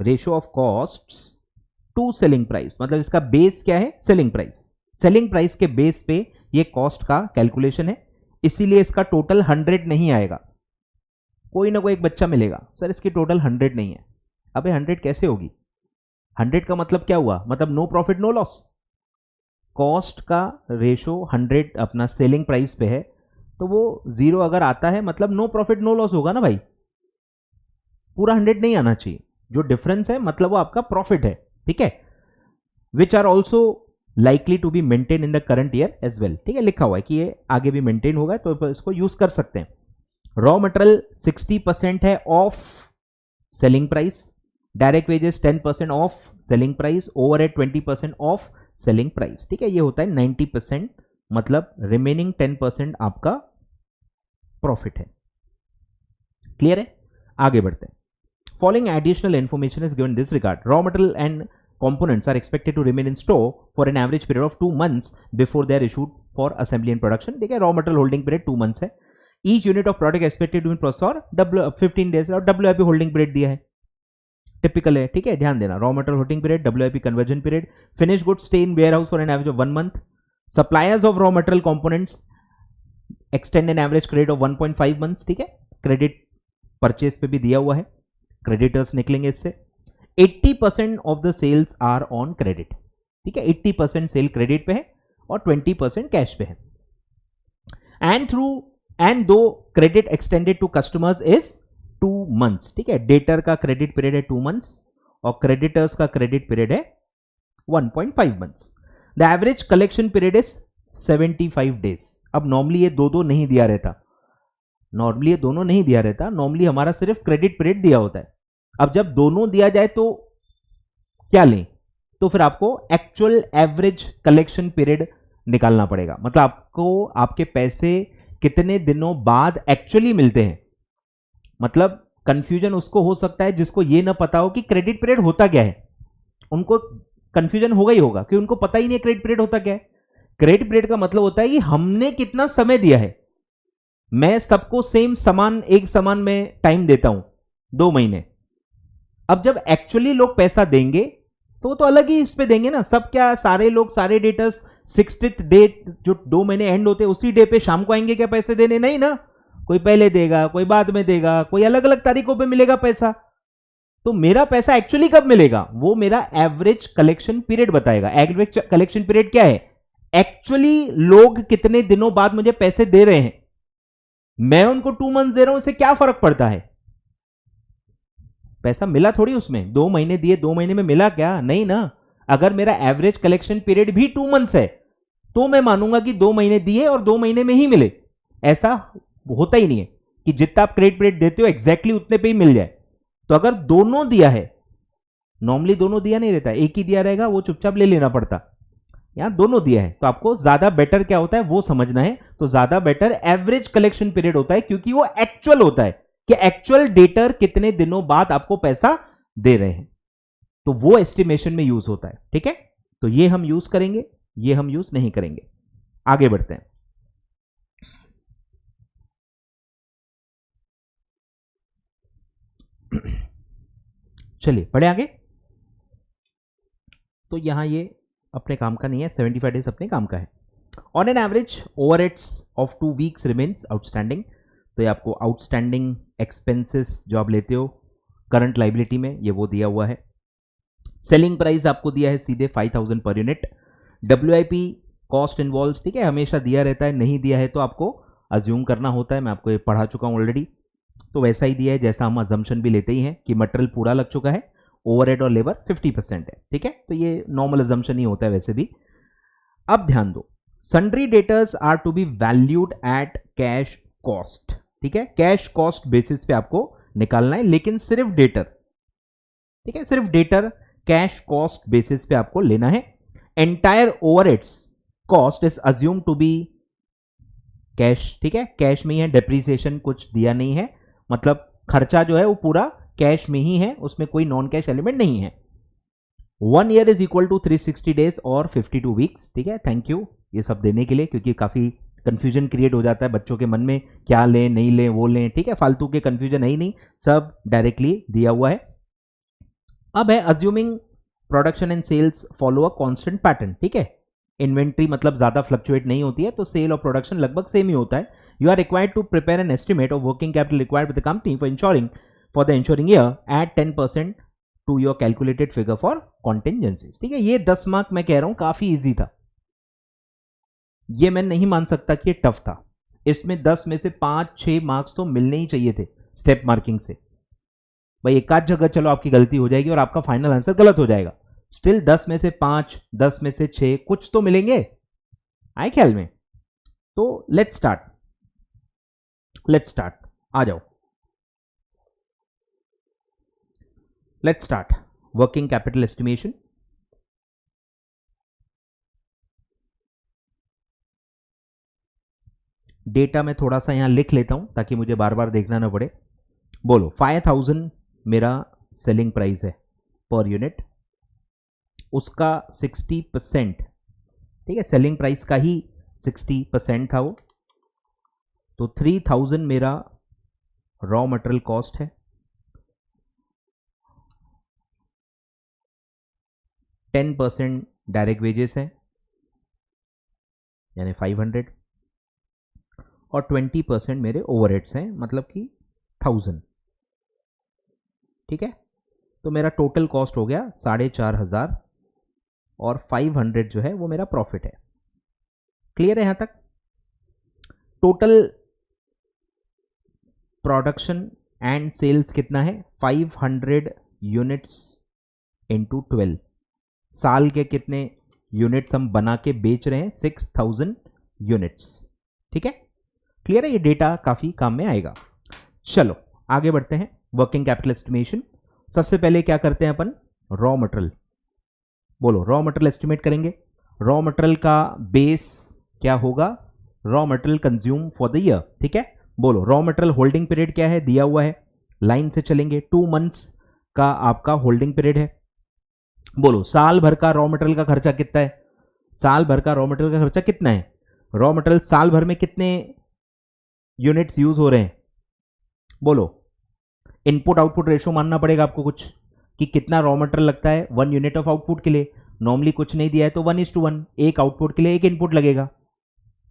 ratio of costs to selling price, मतलब इसका बेस क्या है, सेलिंग प्राइस। सेलिंग प्राइस के बेस पे ये कॉस्ट का कैलकुलेशन है, इसीलिए इसका टोटल 100 नहीं आएगा। कोई ना कोई एक बच्चा मिलेगा, सर इसकी टोटल 100 नहीं है। अबे 100 कैसे होगी? 100 का मतलब क्या हुआ, मतलब no profit no loss. Cost का रेशो 100 अपना सेलिंग प्राइस पे है, तो वो 0 अगर आता है मतलब नो प्रॉफिट नो लॉस होगा ना भाई, पूरा 100 नहीं आना चाहिए। जो डिफरेंस है मतलब वो आपका प्रॉफिट है, ठीक है। Which are also likely to be maintain in the current year as well, ठीक है, लिखा हुआ है कि ये आगे भी मेंटेन होगा, तो इसको यूज कर सकते हैं। रॉ मटेरियल 60% है of selling price, direct wages 10% of selling price, overhead 20% of selling price, ठीक है। ये होता है 90%, मतलब रिमेनिंग 10% आपका प्रॉफिट है। क्लियर है, आगे बढ़ते हैं। Following additional information is given this regard, raw material and components are expected to remain in store for an average period of 2 months before they are issued for assembly and production, देखिए raw material holding period 2 months है। Each unit of product expected to be process और 15 days, और WIP holding period दिया है, typical है, ठीक है, ध्यान देना। Raw material holding period, WIP conversion period, finish goods stay in warehouse for an average of 1 month, suppliers of raw material components extend an average credit of 1.5 months, ठीक है। Credit purchase पे भी दिया हुआ है, creditors निकलेंगे इससे। 80% of the sales are on credit, ठीक है, 80% सेल क्रेडिट पे है और 20% कैश पे है। एंड दो credit extended to customers is 2 months, ठीक है। डेटर का क्रेडिट पीरियड है 2 months और क्रेडिटर्स का क्रेडिट पीरियड है 1.5 months। The average collection period is 75 days। अब नॉर्मली ये दो नहीं दिया रहता, नॉर्मली हमारा सिर्फ क्रेडिट पीरियड दिया होता है। अब जब दोनों दिया जाए तो क्या लें, तो फिर आपको एक्चुअल एवरेज कलेक्शन पीरियड निकालना पड़ेगा, मतलब आपको आपके पैसे कितने दिनों बाद एक्चुअली मिलते हैं। मतलब कंफ्यूजन उसको हो सकता है जिसको ये ना पता हो कि क्रेडिट पीरियड होता क्या है, उनको कंफ्यूजन होगा ही होगा कि उनको पता ही नहीं क्रेडिट पीरियड होता क्या है। क्रेडिट पीरियड का मतलब होता है कि हमने कितना समय दिया है। मैं सबको सेम समान एक समान में टाइम देता हूं 2 महीने, अब जब एक्चुअली लोग पैसा देंगे तो अलग ही इस पे देंगे ना, सब क्या सारे लोग सारे डेटर्स 60th डे जो 2 महीने एंड होते हैं उसी डे पे शाम को आएंगे क्या पैसे देने? नहीं ना, कोई पहले देगा, कोई बाद में देगा, कोई अलग अलग तारीखों पे मिलेगा पैसा। तो मेरा पैसा एक्चुअली कब मिलेगा वो मेरा एवरेज कलेक्शन पीरियड बताएगा। एवरेज कलेक्शन पीरियड क्या है? एक्चुअली लोग कितने दिनों बाद मुझे पैसे दे रहे हैं। मैं उनको 2 मंथ दे रहा हूं, इससे क्या फर्क पड़ता है? पैसा मिला थोड़ी उसमें, 2 महीने दिए, 2 महीने में मिला क्या? नहीं ना। अगर मेरा एवरेज कलेक्शन पीरियड भी 2 मंथ्स है तो मैं मानूंगा कि 2 महीने दिए और 2 महीने में ही मिले। ऐसा होता ही नहीं है कि जितना आप क्रेडिट पीरियड देते हो एग्जैक्टली उतने पे ही मिल जाए। तो अगर दोनों दिया है, नॉर्मली दोनों दिया नहीं रहता, एक ही दिया रहेगा, वो चुपचाप ले लेना पड़ता। यहां दोनों दिया है तो आपको ज्यादा बेटर क्या होता है वो समझना है। तो ज्यादा बेटर एवरेज कलेक्शन पीरियड होता है, क्योंकि वो एक्चुअल होता है कि एक्चुअल डेटर कितने दिनों बाद आपको पैसा दे रहे हैं, तो वो एस्टिमेशन में यूज होता है। ठीक है, तो ये हम यूज करेंगे, ये हम यूज नहीं करेंगे। आगे बढ़ते हैं। चलिए बढ़े आगे। तो यहां ये अपने काम का नहीं है, 75 डेज अपने काम का है। On an average overheads of 2 weeks remains outstanding. तो ये आपको आउटस्टैंडिंग एक्सपेंसेस जो आप लेते हो करंट लाइबिलिटी में, ये वो दिया हुआ है। सेलिंग प्राइस आपको दिया है सीधे 5000 per unit. WIP cost involve, ठीक है, हमेशा दिया रहता है, नहीं दिया है तो आपको अज्यूम करना होता है। मैं आपको ये पढ़ा चुका हूं ऑलरेडी, तो वैसा ही दिया है जैसा हम अजम्पशन भी लेते ही हैं कि मटेरियल पूरा लग चुका है, ओवरहेड और लेबर 50% है। ठीक है, तो ये नॉर्मल अजम्पशन ही होता है वैसे भी। अब ध्यान दो, sundry debtors are to be valued at cash cost. ठीक है, कैश कॉस्ट बेसिस पे आपको निकालना है, लेकिन सिर्फ डेटर, ठीक है, सिर्फ डेटर कैश कॉस्ट बेसिस पे आपको लेना है। Entire overheads cost is assume to be cash. ठीक है, कैश में ही है, डेप्रीसिएशन कुछ दिया नहीं है, मतलब खर्चा जो है वो पूरा कैश में ही है, उसमें कोई नॉन कैश एलिमेंट नहीं है। 1 year is equal to 360 days और 52 वीक्स। ठीक है, थैंक यू ये सब देने के लिए, क्योंकि काफी कंफ्यूजन क्रिएट हो जाता है बच्चों के मन में, क्या लें नहीं लें वो लें। ठीक है, फालतू के कंफ्यूजन है ही नहीं, सब डायरेक्टली दिया हुआ है। अब है assuming production and sales follow a constant pattern. ठीक है, इन्वेंट्री मतलब ज्यादा फ्लक्चुएट नहीं होती है, तो सेल और प्रोडक्शन लगभग सेम ही होता है। You are required to prepare an estimate of working capital required with the company for the ensuing year at 10% to your calculated figure for contingencies. ठीक है, ये 10 मार्क मैं कह रहा हूं काफी इजी था, ये मैं नहीं मान सकता कि ये टफ था। इसमें 10 में से 5-6 मार्क्स तो मिलने ही चाहिए थे स्टेप मार्किंग से। भाई एक आध जगह चलो आपकी गलती हो जाएगी और आपका फाइनल आंसर गलत हो जाएगा, स्टिल 10 में से 5, 10 में से 6 कुछ तो मिलेंगे, आए ख्याल में। तो लेट्स स्टार्ट, आ जाओ, let's start working capital estimation. Data में थोड़ा सा यहां लिख लेता हूं ताकि मुझे बार बार देखना ना पड़े। बोलो 5000 मेरा सेलिंग प्राइस है पर यूनिट, उसका 60%, ठीक है, सेलिंग प्राइस का ही 60% था वो, तो 3000 मेरा रॉ मटेरियल कॉस्ट है, 10% डायरेक्ट वेजेस है यानी 500, और 20% मेरे ओवरहेड्स हैं मतलब कि 1000। ठीक है, तो मेरा टोटल कॉस्ट हो गया 4500 और 500 जो है वो मेरा प्रॉफिट है। क्लियर है यहां तक? टोटल प्रोडक्शन एंड सेल्स कितना है? 500 यूनिट्स इंटू 12। साल के कितने यूनिट्स हम बना के बेच रहे हैं? 6000 यूनिट्स। ठीक है, क्लियर है? ये डेटा काफी काम में आएगा। चलो आगे बढ़ते हैं, वर्किंग कैपिटल एस्टिमेशन। सबसे पहले क्या करते हैं अपन? Raw material. बोलो, रॉ मटेरियल एस्टिमेट करेंगे। रॉ मटेरियल का बेस क्या होगा? Raw material consume for the year. ठीक है, बोलो रॉ मटेरियल होल्डिंग पीरियड क्या है? दिया हुआ है, लाइन से चलेंगे, 2 मंथ्स का आपका होल्डिंग पीरियड है। बोलो साल भर का रॉ मटेरियल का खर्चा कितना है? साल भर का रॉ मटेरियल का खर्चा कितना है? रॉ मटेरियल साल भर में कितने यूनिट्स यूज हो रहे हैं? बोलो, इनपुट आउटपुट रेशो मानना पड़ेगा आपको कुछ कि कितना रॉ मटेरियल लगता है 1 यूनिट ऑफ आउटपुट के लिए। नॉर्मली कुछ नहीं दिया है तो 1:1, एक आउटपुट के लिए एक इनपुट लगेगा,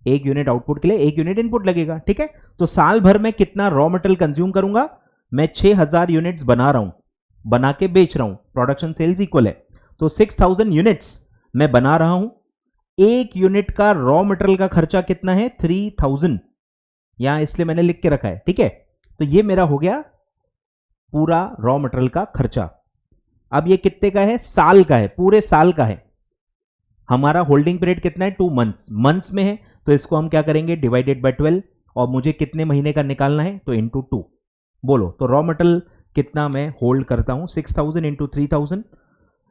एक यूनिट आउटपुट के लिए एक यूनिट इनपुट लगेगा, ठीक है। तो साल भर में कितना रॉ मटेरियल कंज्यूम करूंगा, मैं 6000 यूनिट्स बना रहा हूं, बना के बेच रहा हूं, प्रोडक्शन सेल्स इक्वल है, तो 6000 यूनिट्स मैं बना रहा हूं, एक यूनिट का रॉ मटेरियल का खर्चा कितना है 3000, यहां इसलिए मैंने लिख के रखा है, ठीक है। तो ये मेरा हो गया पूरा रॉ मटेरियल का खर्चा। अब ये कितने का है, साल का है, पूरे साल का है। हमारा होल्डिंग पीरियड कितना है 2 मंथ्स, मंथ्स में है, तो इसको हम क्या करेंगे डिवाइडेड बाय 12, और मुझे कितने महीने का निकालना है तो इंटू 2। बोलो तो रॉ मटेरियल कितना मैं होल्ड करता हूं, 6000 इंटू 3000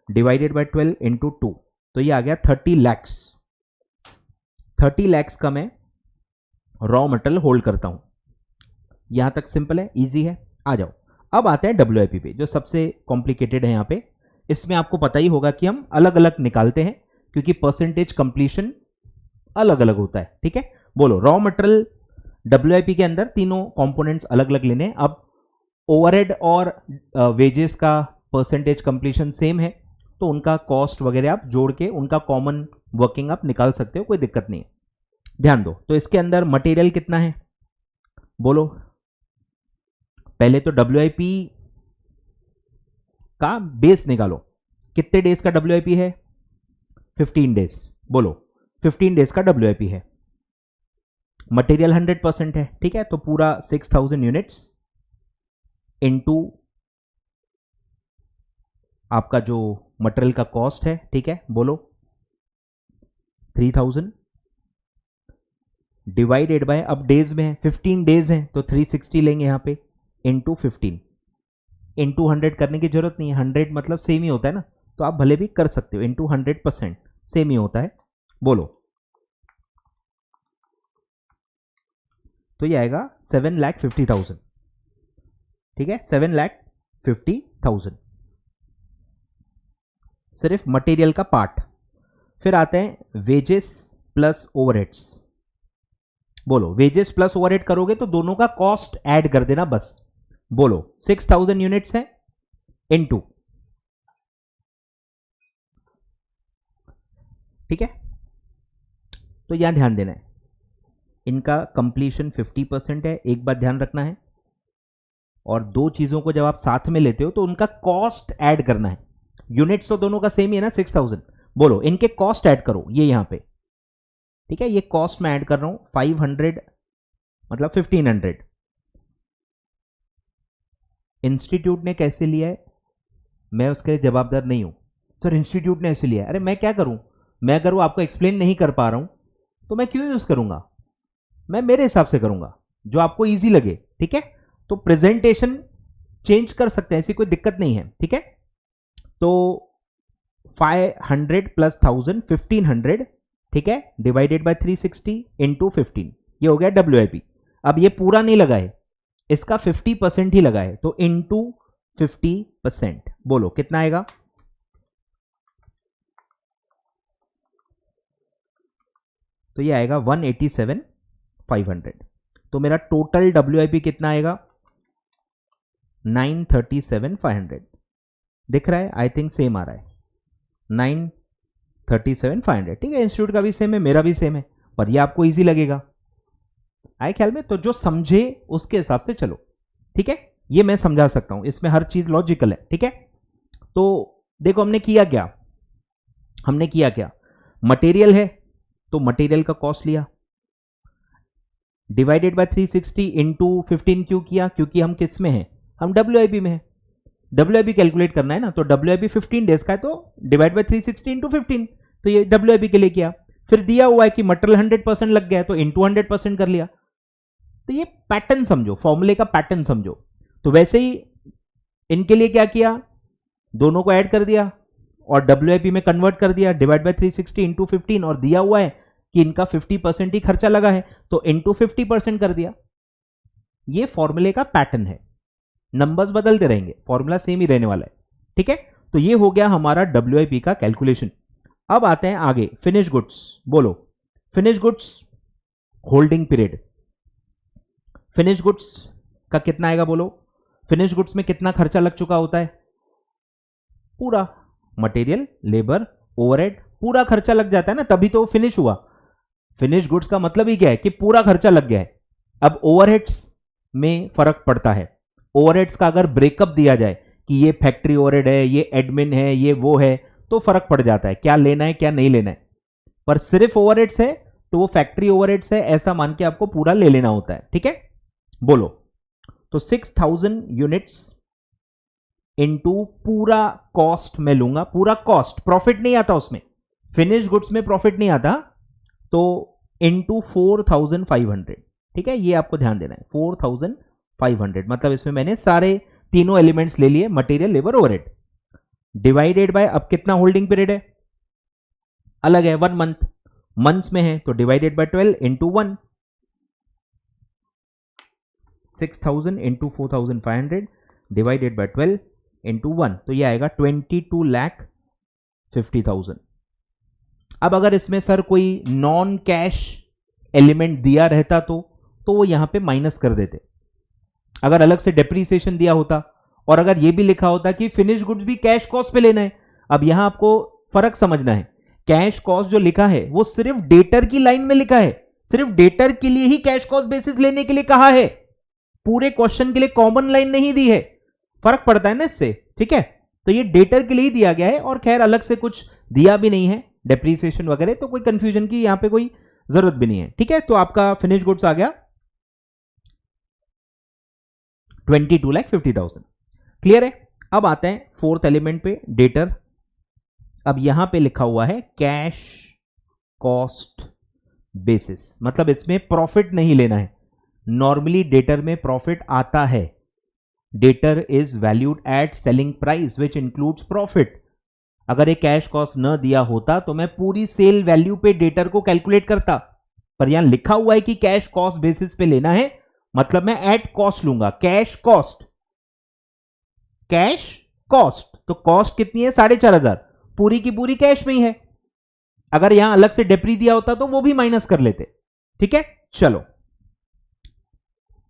डिवाइडेड बाय 12 इंटू 2, तो ये आ गया 30 लैक्स। 30 लैक्स का मैं रॉ मटेरियल होल्ड करता हूं। यहां तक सिंपल है, इजी है। आ जाओ, अब आते हैं WIP पे, जो सबसे कॉम्प्लिकेटेड है यहां पे। इसमें आपको पता ही होगा कि हम अलग अलग निकालते हैं, क्योंकि परसेंटेज कंप्लीशन अलग अलग होता है, ठीक है। बोलो रॉ मटेरियल WIP के अंदर तीनों कंपोनेंट्स अलग अलग लेने। अब ओवरहेड और वेजेस का परसेंटेज कंप्लीशन सेम है, तो उनका कॉस्ट वगैरह आप जोड़ के उनका कॉमन वर्किंग आप निकाल सकते हो, कोई दिक्कत नहीं है। ध्यान दो, तो इसके अंदर मटेरियल कितना है, बोलो पहले तो WIP का बेस निकालो, कितने डेज का WIP है 15 डेज, बोलो 15 डेज का WIP है, मटेरियल 100% है, ठीक है। तो पूरा 6000 यूनिट्स इनटू आपका जो मटेरियल का कॉस्ट है, ठीक है, बोलो 3000 डिवाइडेड बाय, अब डेज में है 15 डेज है तो 360 लेंगे यहां पे, इंटू 15, इंटू 100 करने की जरूरत नहीं है, 100 मतलब सेम ही होता है ना, तो आप भले भी कर सकते हो, इंटू 100% सेम ही होता है। बोलो तो ये आएगा 7,50,000, ठीक है, 7,50,000 सिर्फ मटेरियल का पार्ट। फिर आते हैं वेजेस प्लस ओवरहेड्स। बोलो वेजेस प्लस ओवरहेड करोगे तो दोनों का कॉस्ट ऐड कर देना बस। बोलो 6000 यूनिट्स है इनटू, ठीक है। तो यहां ध्यान देना है, इनका कंप्लीशन 50% है, एक बात ध्यान रखना है। और दो चीजों को जब आप साथ में लेते हो तो उनका कॉस्ट ऐड करना है। यूनिट्स तो दोनों का सेम ही है ना 6000, बोलो इनके कॉस्ट ऐड करो, ये यहां पे, ठीक है, ये कॉस्ट में ऐड कर रहा हूं 500 मतलब 1500। इंस्टीट्यूट ने कैसे लिया है मैं उसके लिए जवाबदार नहीं हूं, सर इंस्टीट्यूट ने ऐसे लिया है, अरे मैं क्या करूं, मैं अगर वो आपको एक्सप्लेन नहीं कर पा रहा हूं तो मैं क्यों यूज करूंगा, मैं मेरे हिसाब से करूंगा जो आपको इजी लगे, ठीक है। तो प्रेजेंटेशन चेंज कर सकते हैं, ऐसी कोई दिक्कत नहीं है, ठीक है। तो 500 प्लस 1000 1500, ठीक है, डिवाइडेड बाय 360 इंटू 15, ये हो गया WIP। अब ये पूरा नहीं लगा है, इसका 50% ही लगा है, तो इंटू 50%, बोलो कितना आएगा, तो ये आएगा 187,500। तो मेरा टोटल WIP कितना आएगा 937,500, दिख रहा है, आई थिंक सेम आ रहा है 937,500, ठीक है। इंस्टीट्यूट का भी सेम है, मेरा भी सेम है, पर ये आपको इजी लगेगा आए ख्याल में, तो जो समझे उसके हिसाब से चलो, ठीक है। ये मैं समझा सकता हूं, इसमें हर चीज लॉजिकल है, ठीक है। तो देखो हमने किया क्या, हमने किया क्या, मटेरियल है तो मटेरियल का कॉस्ट लिया, डिवाइडेड बाय 360 इंटू 15 क्यों किया, क्योंकि हम किस में हैं, हम WIP में है, WIP कैलकुलेट करना है ना, तो WIP 15 डेज का है, तो डिवाइड बाय 360 इंटू 15, तो ये WIP के लिए किया। फिर दिया हुआ है कि मटेरियल 100% लग गया है, तो इंटू 100% कर लिया। तो ये पैटर्न समझो, फॉर्मूले का पैटर्न समझो। तो वैसे ही इनके लिए क्या किया, दोनों को ऐड कर दिया और WIP में कन्वर्ट कर दिया, डिवाइड बाय 360 इंटू 15, और दिया हुआ है कि इनका 50% ही खर्चा लगा है, तो इंटू 50% कर दिया। ये फॉर्मूले का पैटर्न है, नंबर्स बदलते रहेंगे, फॉर्मूला सेम ही रहने वाला है, ठीक है। तो ये हो गया हमारा WIP का कैलकुलेशन। अब आते हैं आगे, फिनिश गुड्स। बोलो finish goods holding period, finish goods का कितना आएगा, बोलो फिनिश गुड्स में कितना खर्चा लग चुका होता है, पूरा मटेरियल लेबर ओवरहेड पूरा खर्चा लग जाता है ना, तभी तो फिनिश हुआ। फिनिश गुड्स का मतलब ही क्या है कि पूरा खर्चा लग गया है। अब ओवरहेड्स में फर्क पड़ता है। ओवरहेड्स का अगर ब्रेकअप दिया जाए कि ये फैक्ट्री ओवरहेड है, ये एडमिन है, ये वो है, तो फर्क पड़ जाता है क्या लेना है क्या नहीं लेना है। पर सिर्फ ओवरहेड्स है तो वो फैक्ट्री ओवरहेड्स है ऐसा मान के आपको पूरा ले लेना होता है। ठीक है, बोलो। तो 6000 यूनिट्स इनटू पूरा कॉस्ट में लूंगा, पूरा कॉस्ट, प्रॉफिट नहीं आता उसमें, फिनिश गुड्स में प्रॉफिट नहीं आता, तो इनटू 4500। ठीक है, ये आपको ध्यान देना है, 4500 मतलब इसमें मैंने सारे तीनों एलिमेंट्स ले लिए, material, labour, overhead, divided by, अब कितना होल्डिंग पीरियड है अलग है, 1 मंथ, मंथ्स में है तो divided by 12 into 1, 6000 into 4500 divided by 12 into 1, तो ये आएगा 22,50,000। अब अगर इसमें सर कोई नॉन कैश एलिमेंट दिया रहता तो वो यहां पे माइनस कर देते। अगर अलग से डेप्रीसिएशन दिया होता और अगर ये भी लिखा होता कि फिनिश गुड्स भी कैश कॉस्ट पे लेना है। अब यहां आपको फर्क समझना है, कैश कॉस्ट जो लिखा है वो सिर्फ डेटर की लाइन में लिखा है, सिर्फ डेटर के लिए ही कैश कॉस्ट बेसिस लेने के लिए कहा है, पूरे क्वेश्चन के लिए कॉमन लाइन नहीं दी है। फर्क पड़ता है ना इससे। ठीक है, तो ये डेटर के लिए ही दिया गया है और खैर अलग से कुछ दिया भी नहीं है डेप्रीसिएशन वगैरह, तो कोई कंफ्यूजन की यहां पे कोई जरूरत भी नहीं है। ठीक है, तो आपका फिनिश गुड्स आ गया 22,50,000। क्लियर है। अब आते हैं फोर्थ एलिमेंट पे, डेटर। अब यहां पे लिखा हुआ है कैश कॉस्ट बेसिस, मतलब इसमें प्रॉफिट नहीं लेना है। नॉर्मली डेटर में प्रॉफिट आता है, debtor is valued at selling price which includes profit. अगर ये कैश कॉस्ट न दिया होता तो मैं पूरी सेल वैल्यू पे डेटर को कैलकुलेट करता, पर यहां लिखा हुआ है कि कैश कॉस्ट बेसिस पे लेना है, मतलब मैं एट कॉस्ट लूंगा, कैश कॉस्ट, कैश कॉस्ट। तो कॉस्ट कितनी है 4,500, पूरी की पूरी कैश में ही है। अगर यहां अलग से डेप्री दिया होता तो वो भी माइनस कर लेते। ठीक है, चलो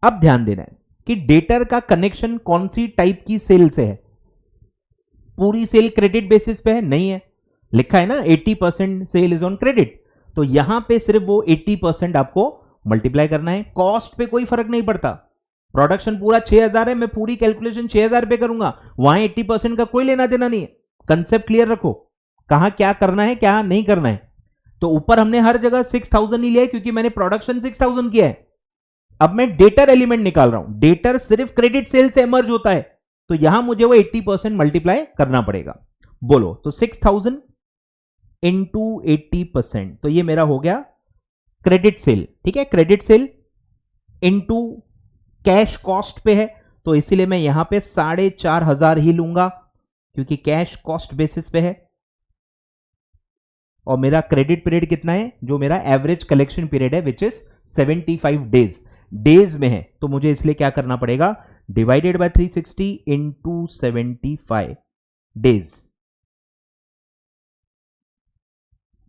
अब ध्यान देना है कि डेटर का कनेक्शन कौन सी टाइप की सेल से है। पूरी सेल क्रेडिट बेसिस पे है, नहीं है, लिखा है ना 80% सेल इज ऑन क्रेडिट, तो यहां पे सिर्फ वो 80% आपको मल्टीप्लाई करना है, कॉस्ट पे कोई फर्क नहीं पड़ता। प्रोडक्शन पूरा 6,000 है, मैं पूरी कैलकुलेशन 6,000 पे करूंगा, वहां 80% का कोई लेना देना नहीं है। कंसेप्ट क्लियर रखो, कहां क्या करना है क्या नहीं करना है। तो ऊपर हमने हर जगह 6,000 ही लिया है क्योंकि मैंने प्रोडक्शन 6,000 किया है। अब मैं डेटर एलिमेंट निकाल रहा हूं, डेटर सिर्फ क्रेडिट सेल से इमर्ज होता है, तो यहां मुझे वो 80% मल्टीप्लाई करना पड़ेगा। बोलो, तो 6,000 इंटू 80%, तो ये मेरा हो गया क्रेडिट सेल। ठीक है, credit sale into cash cost पे है, तो इसीलिए मैं यहां पे 4,500 ही लूंगा क्योंकि कैश कॉस्ट बेसिस पे है। और मेरा क्रेडिट पीरियड कितना है, जो मेरा एवरेज कलेक्शन पीरियड है विच इज 75 डेज, डेज में है, तो मुझे इसलिए क्या करना पड़ेगा, डिवाइडेड बाय 360 इंटू 75 डेज।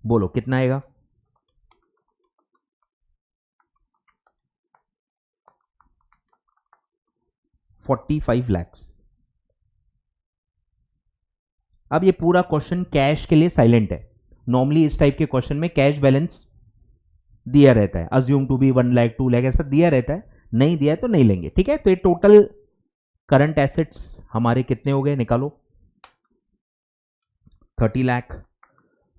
बोलो कितना आएगा, 45 lakhs। अब ये पूरा क्वेश्चन कैश के लिए साइलेंट है। नॉर्मली इस टाइप के क्वेश्चन में कैश बैलेंस दिया रहता है, assume to be 1 lakh 2 lakh ऐसा दिया रहता है, नहीं दिया है तो नहीं लेंगे। ठीक है, तो ये टोटल करंट एसेट्स हमारे कितने हो गए, निकालो। 30 lakh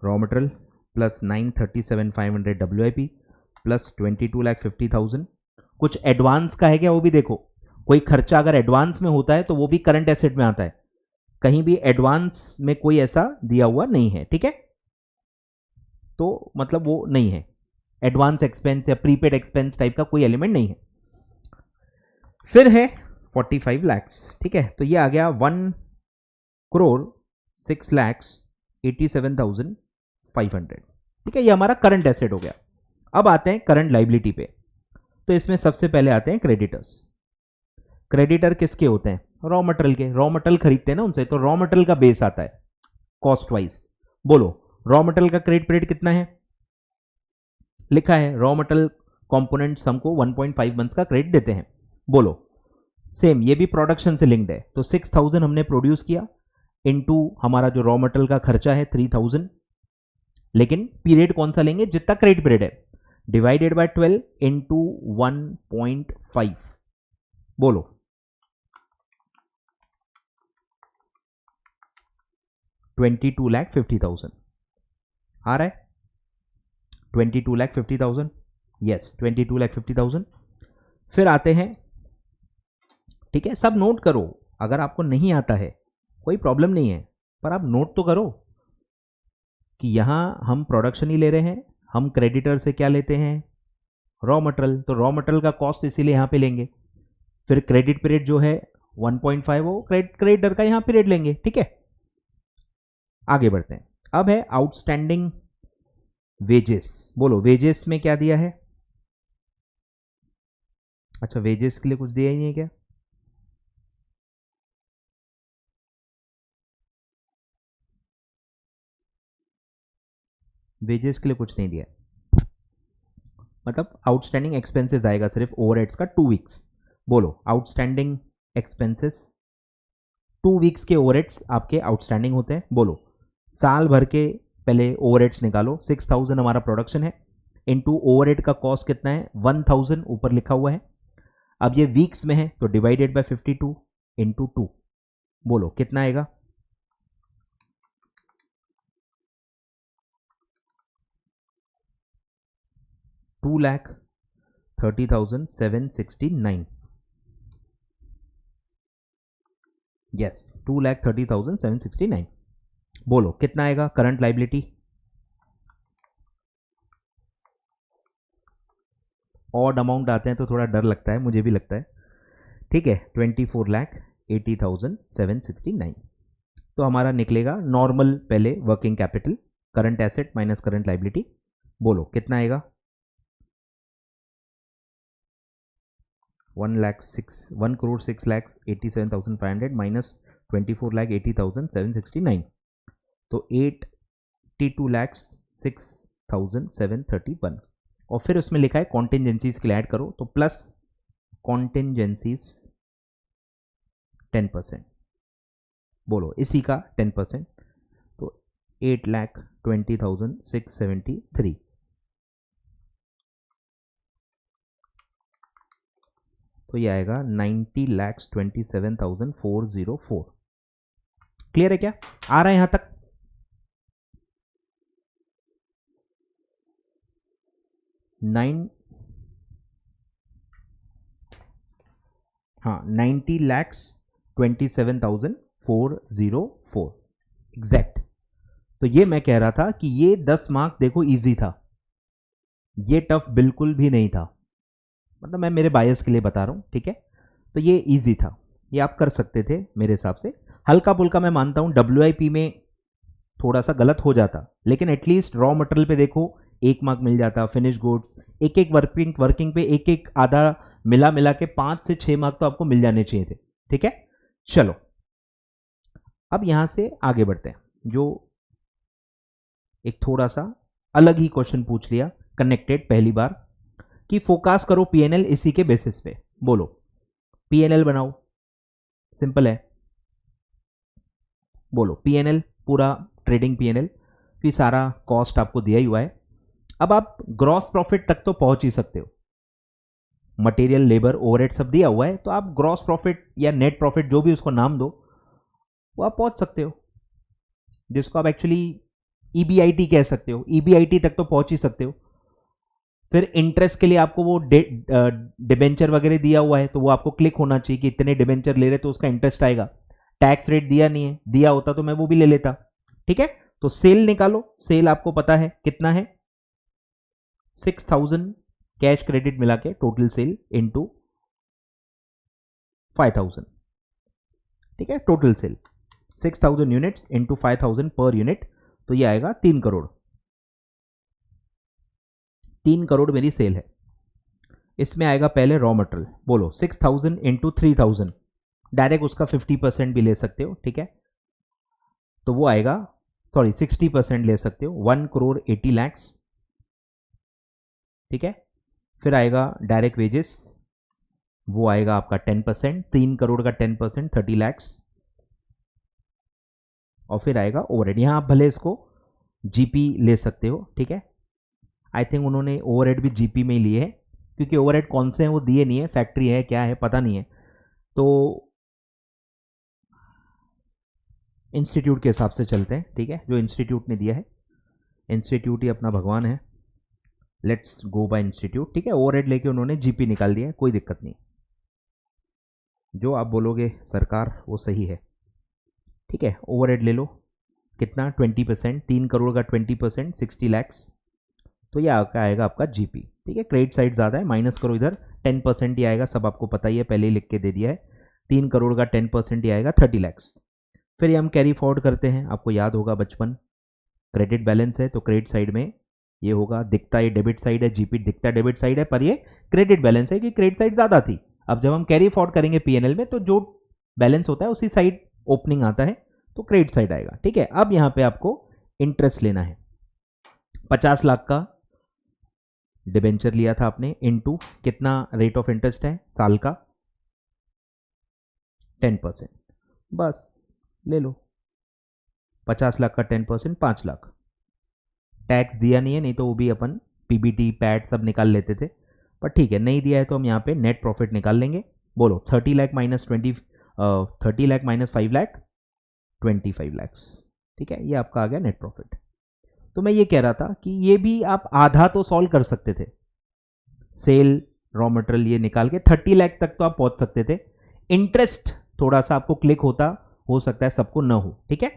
raw material plus 937,500 WIP plus 22,50,000। कुछ एडवांस का है क्या वो भी देखो, कोई खर्चा अगर एडवांस में होता है तो वो भी करंट एसेट में आता है, कहीं भी एडवांस में कोई ऐसा दिया हुआ नहीं है। ठीक है, तो मतलब वो नहीं है, एडवांस एक्सपेंस या प्रीपेड एक्सपेंस टाइप का कोई एलिमेंट नहीं है। फिर है 45 lakhs। ठीक है, तो ये आ गया 1,06,87,500। ठीक है, ये हमारा करंट एसेट हो गया। अब आते हैं करंट लाइबिलिटी पे, तो इसमें सबसे पहले आते हैं क्रेडिटर्स। क्रेडिटर किसके होते हैं, रॉ मटेरियल के, रॉ मटेरियल खरीदते हैं ना उनसे, तो रॉ मटेरियल का बेस आता है कॉस्ट वाइज। बोलो रॉ मटेरियल का क्रेडिट पीरियड कितना है, लिखा है रॉ मटेरियल कंपोनेंट्स हमको 1.5 मंथ्स का क्रेडिट देते हैं। बोलो सेम, ये भी प्रोडक्शन से लिंक्ड है, तो 6,000 हमने प्रोड्यूस किया इनटू हमारा जो रॉ मटेरियल का खर्चा है 3,000, लेकिन पीरियड कौन सा लेंगे, जितना क्रेडिट पीरियड है, डिवाइडेड बाय 12 इंटू 1.5, बोलो 22,50,000 आ रहा है, 22,50,000, यस 22,50,000। फिर आते हैं, ठीक है, सब नोट करो, अगर आपको नहीं आता है कोई प्रॉब्लम नहीं है, पर आप नोट तो करो कि यहां हम प्रोडक्शन ही ले रहे हैं, हम क्रेडिटर से क्या लेते हैं, रॉ मटेरियल, तो रॉ मटेरियल का कॉस्ट इसीलिए यहां पे लेंगे। फिर क्रेडिट पीरियड जो है 1.5 हो, क्रेडिटर का यहां पीरियड लेंगे, ठीक है। आगे बढ़ते हैं, अब है आउटस्टैंडिंग वेजेस, बोलो वेजेस में क्या दिया है, अच्छा वेजेस के लिए कुछ दिया ही नहीं है क्या, वेजेस के लिए कुछ नहीं दिया, मतलब आउटस्टैंडिंग एक्सपेंसेस आएगा सिर्फ ओवरहेड्स का 2 वीक्स, बोलो आउटस्टैंडिंग एक्सपेंसेस 2 वीक्स के ओवरहेड्स आपके आउटस्टैंडिंग होते हैं, बोलो साल भर के पहले ओवरहेड्स निकालो, 6,000 हमारा प्रोडक्शन है, इनटू ओवरहेड का कॉस्ट कितना है 1,000 ऊपर लिखा हुआ है, अब ये वीक्स में है तो डिवाइडेड बाय 52 इंटू 2, बोलो कितना आएगा, $2,30,769, यस 2,30,769, बोलो कितना आएगा करंट लाइबिलिटी, ऑड अमाउंट आते हैं तो थोड़ा डर लगता है, मुझे भी लगता है, ठीक है, 24,80,769, तो हमारा निकलेगा नॉर्मल पहले working capital, current asset minus current liability, बोलो कितना आएगा 1,06,87,500 माइनस 24,80,769, तो 82,06,731, और फिर उसमें लिखा है कॉन्टिजेंसीज के लिए ऐड करो, तो प्लस कॉन्टिजेंसीज 10%, बोलो इसी का 10%, तो 8,20,673, तो ये आएगा 90,27,404, क्लियर है क्या, आ रहा है यहां तक, हाँ 90,27,404 एग्जैक्ट। तो ये मैं कह रहा था कि ये 10 मार्क देखो इजी था, ये टफ बिल्कुल भी नहीं था, मतलब मैं मेरे बायस के लिए बता रहा हूं, ठीक है, तो ये इजी था, ये आप कर सकते थे मेरे हिसाब से, हल्का फुल्का मैं मानता हूं WIP में थोड़ा सा गलत हो जाता, लेकिन एटलीस्ट रॉ मटेरियल पे देखो 1 मार्क मिल जाता, फिनिश गुड्स एक एक वर्किंग पे एक एक आधा मिला मिला के 5 से 6 मार्क तो आपको मिल जाने चाहिए थे, ठीक है। चलो अब यहां से आगे बढ़ते हैं, जो एक थोड़ा सा अलग ही क्वेश्चन पूछ लिया, कनेक्टेड, पहली बार कि फोकस करो पीएनएल इसी के बेसिस पे, बोलो पीएनएल बनाओ, सिंपल है, बोलो पीएनएल पूरा ट्रेडिंग पीएनएल, फिर सारा कॉस्ट आपको दिया ही हुआ है, अब आप ग्रॉस प्रॉफिट तक तो पहुंच ही सकते हो, मटेरियल लेबर ओवरहेड सब दिया हुआ है, तो आप ग्रॉस प्रॉफिट या नेट प्रॉफिट जो भी उसको नाम दो वो आप पहुंच सकते हो, जिसको आप एक्चुअली ईबीआईटी कह सकते हो, ईबीआईटी तक तो पहुंच ही सकते हो। फिर इंटरेस्ट के लिए आपको वो डिबेंचर वगैरह दिया हुआ है, तो वो आपको क्लिक होना चाहिए कि इतने डिबेंचर ले रहे तो उसका इंटरेस्ट आएगा, टैक्स रेट दिया नहीं है, दिया होता तो मैं वो भी ले लेता, ठीक है। तो सेल निकालो, सेल आपको पता है कितना है 6,000 कैश क्रेडिट मिला के टोटल सेल इनटू 5,000, ठीक है, total sale 6,000 units into 5,000 per unit, तो ये आएगा 3 करोड़, 3 करोड़ मेरी सेल है, इसमें आएगा पहले रॉ मटेरियल, बोलो 6,000 इंटू 3,000, डायरेक्ट उसका 50% भी ले सकते हो, ठीक है, तो वो आएगा, सॉरी 60% ले सकते हो, 1,80,00,000, ठीक है। फिर आएगा डायरेक्ट वेजेस, वो आएगा आपका 10%, 3 करोड़ का 10% 30 लाख, और फिर आएगा ओवरहेड, यहां आप भले इसको जीपी ले सकते हो, ठीक है। आई थिंक उन्होंने ओवरहेड भी जीपी में ही लिए है, क्योंकि ओवरहेड कौन से हैं वो दिए नहीं है, फैक्ट्री है क्या है पता नहीं है, तो इंस्टीट्यूट के हिसाब से चलते हैं, ठीक है। जो इंस्टीट्यूट ने दिया है, इंस्टीट्यूट ही अपना भगवान है, लेट्स गो बाय इंस्टीट्यूट, ठीक है। ओवरहेड लेके उन्होंने जीपी निकाल दिया है, कोई दिक्कत नहीं, जो आप बोलोगे सरकार वो सही है, ठीक है। ओवरहेड ले लो, कितना 20%, 3 करोड़ का 20% 60 लैक्स, तो ये आपका आएगा आपका जीपी, ठीक है। क्रेडिट साइड ज़्यादा है, माइनस करो इधर, 10% ही आएगा, सब आपको पता ही है, पहले ही लिख के दे दिया है। 3 करोड़ का 10% ही आएगा 30 लैक्स। फिर ये हम कैरी फॉरवर्ड करते हैं, आपको याद होगा बचपन, क्रेडिट बैलेंस है तो क्रेडिट साइड में ये होगा, दिखता ये डेबिट साइड है, जीपी दिखता डेबिट साइड है, पर ये क्रेडिट बैलेंस है कि क्रेडिट साइड ज़्यादा थी। अब जब हम कैरी फॉरवर्ड करेंगे पीएनएल में तो जो बैलेंस होता है उसी साइड ओपनिंग आता है, तो क्रेडिट साइड आएगा, ठीक है। अब यहाँ पे आपको इंटरेस्ट लेना है, 50 लाख का डिबेंचर लिया था आपने, इनटू कितना रेट ऑफ इंटरेस्ट है साल का, 10%, बस ले लो। 50 लाख का 10% 5 लाख, टैक्स दिया नहीं है, नहीं तो वो भी अपन पीबीटी पैट सब निकाल लेते थे, पर ठीक है नहीं दिया है तो हम यहाँ पे नेट प्रॉफिट निकाल लेंगे। बोलो 30 लाख माइनस 30 लाख माइनस 5 लाख 25 लैक्स, ठीक है। ये आपका आ गया नेट प्रॉफिट। तो मैं ये कह रहा था कि ये भी आप आधा तो सॉल्व कर सकते थे, सेल रॉ मटेरियल ये निकाल के 30 लाख तक तो आप पहुंच सकते थे। इंटरेस्ट थोड़ा सा आपको क्लिक होता, हो सकता है सबको न हो, ठीक है।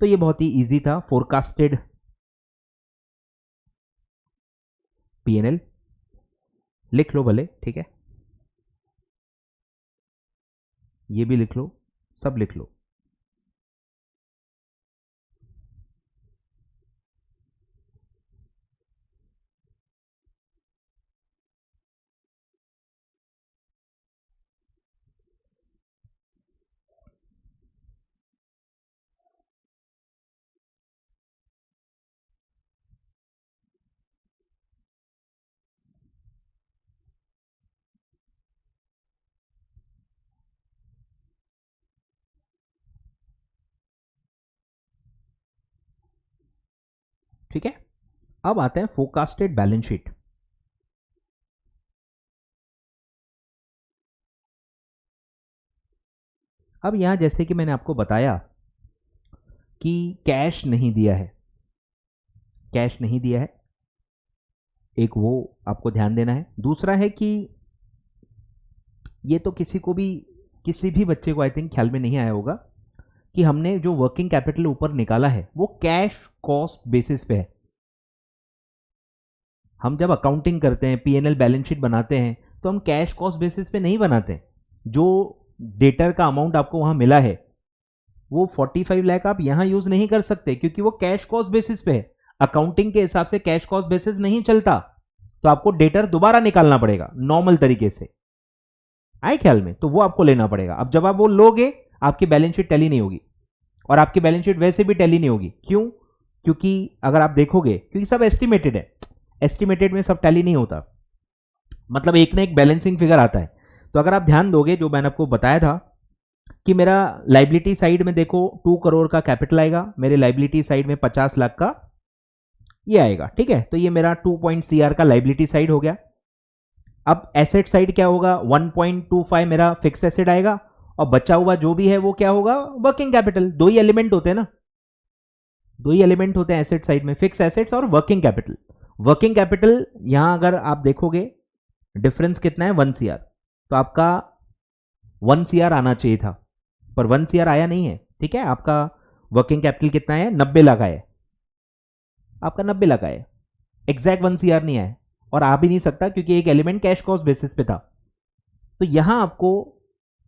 तो ये बहुत ही इजी था, फोरकास्टेड पीएनएल लिख लो भले, ठीक है, ये भी लिख लो, सब लिख लो। ठीक है, अब आते हैं फोरकास्टेड बैलेंस शीट। अब यहां जैसे कि मैंने आपको बताया कि कैश नहीं दिया है, कैश नहीं दिया है, एक वो आपको ध्यान देना है। दूसरा है कि ये तो किसी को भी, किसी भी बच्चे को आई थिंक ख्याल में नहीं आया होगा कि हमने जो वर्किंग कैपिटल ऊपर निकाला है वो कैश कॉस्ट बेसिस पे है। हम जब अकाउंटिंग करते हैं, पीएनएल बैलेंस शीट बनाते हैं, तो हम कैश कॉस्ट बेसिस पे नहीं बनाते। जो डेटर का अमाउंट आपको वहां मिला है वो 45 लाख आप यहां यूज नहीं कर सकते, क्योंकि वो कैश कॉस्ट बेसिस पे है। अकाउंटिंग के हिसाब से कैश कॉस्ट बेसिस नहीं चलता, तो आपको डेटर दोबारा निकालना पड़ेगा नॉर्मल तरीके से, आए ख्याल में, तो वो आपको लेना पड़ेगा। अब जब आप वो लोगे आपकी बैलेंस शीट टैली नहीं होगी, और आपकी बैलेंस शीट वैसे भी टैली नहीं होगी। क्यों? क्योंकि अगर आप देखोगे, क्योंकि सब एस्टिमेटेड है, एस्टिमेटेड में सब टैली नहीं होता, मतलब एक ना एक बैलेंसिंग फिगर आता है। तो अगर आप ध्यान दोगे, जो मैंने आपको बताया था कि मेरा लाइबिलिटी साइड में देखो 2 करोड़ का कैपिटल आएगा, मेरे लाइबिलिटी साइड में 50 लाख का ये आएगा, ठीक है। तो ये मेरा 2 का लाइबिलिटी साइड हो गया। अब एसेट साइड क्या होगा, 1.25 मेरा फिक्स एसेट आएगा, और बचा हुआ जो भी है वो क्या होगा, वर्किंग कैपिटल। दो ही एलिमेंट होते हैं ना, दो ही एलिमेंट होते हैं एसेट साइड में, फिक्स एसेट्स और वर्किंग कैपिटल। वर्किंग कैपिटल यहां अगर आप देखोगे डिफरेंस कितना है, 1 CR, तो आपका 1 CR आना चाहिए था, पर 1 CR आया नहीं है, ठीक है। आपका वर्किंग कैपिटल कितना है, 90 लाख है, आपका 90 लाख है, एग्जैक्ट 1 CR नहीं आया, और आ भी नहीं सकता क्योंकि एक एलिमेंट कैश कॉस्ट बेसिस पे था। तो यहां आपको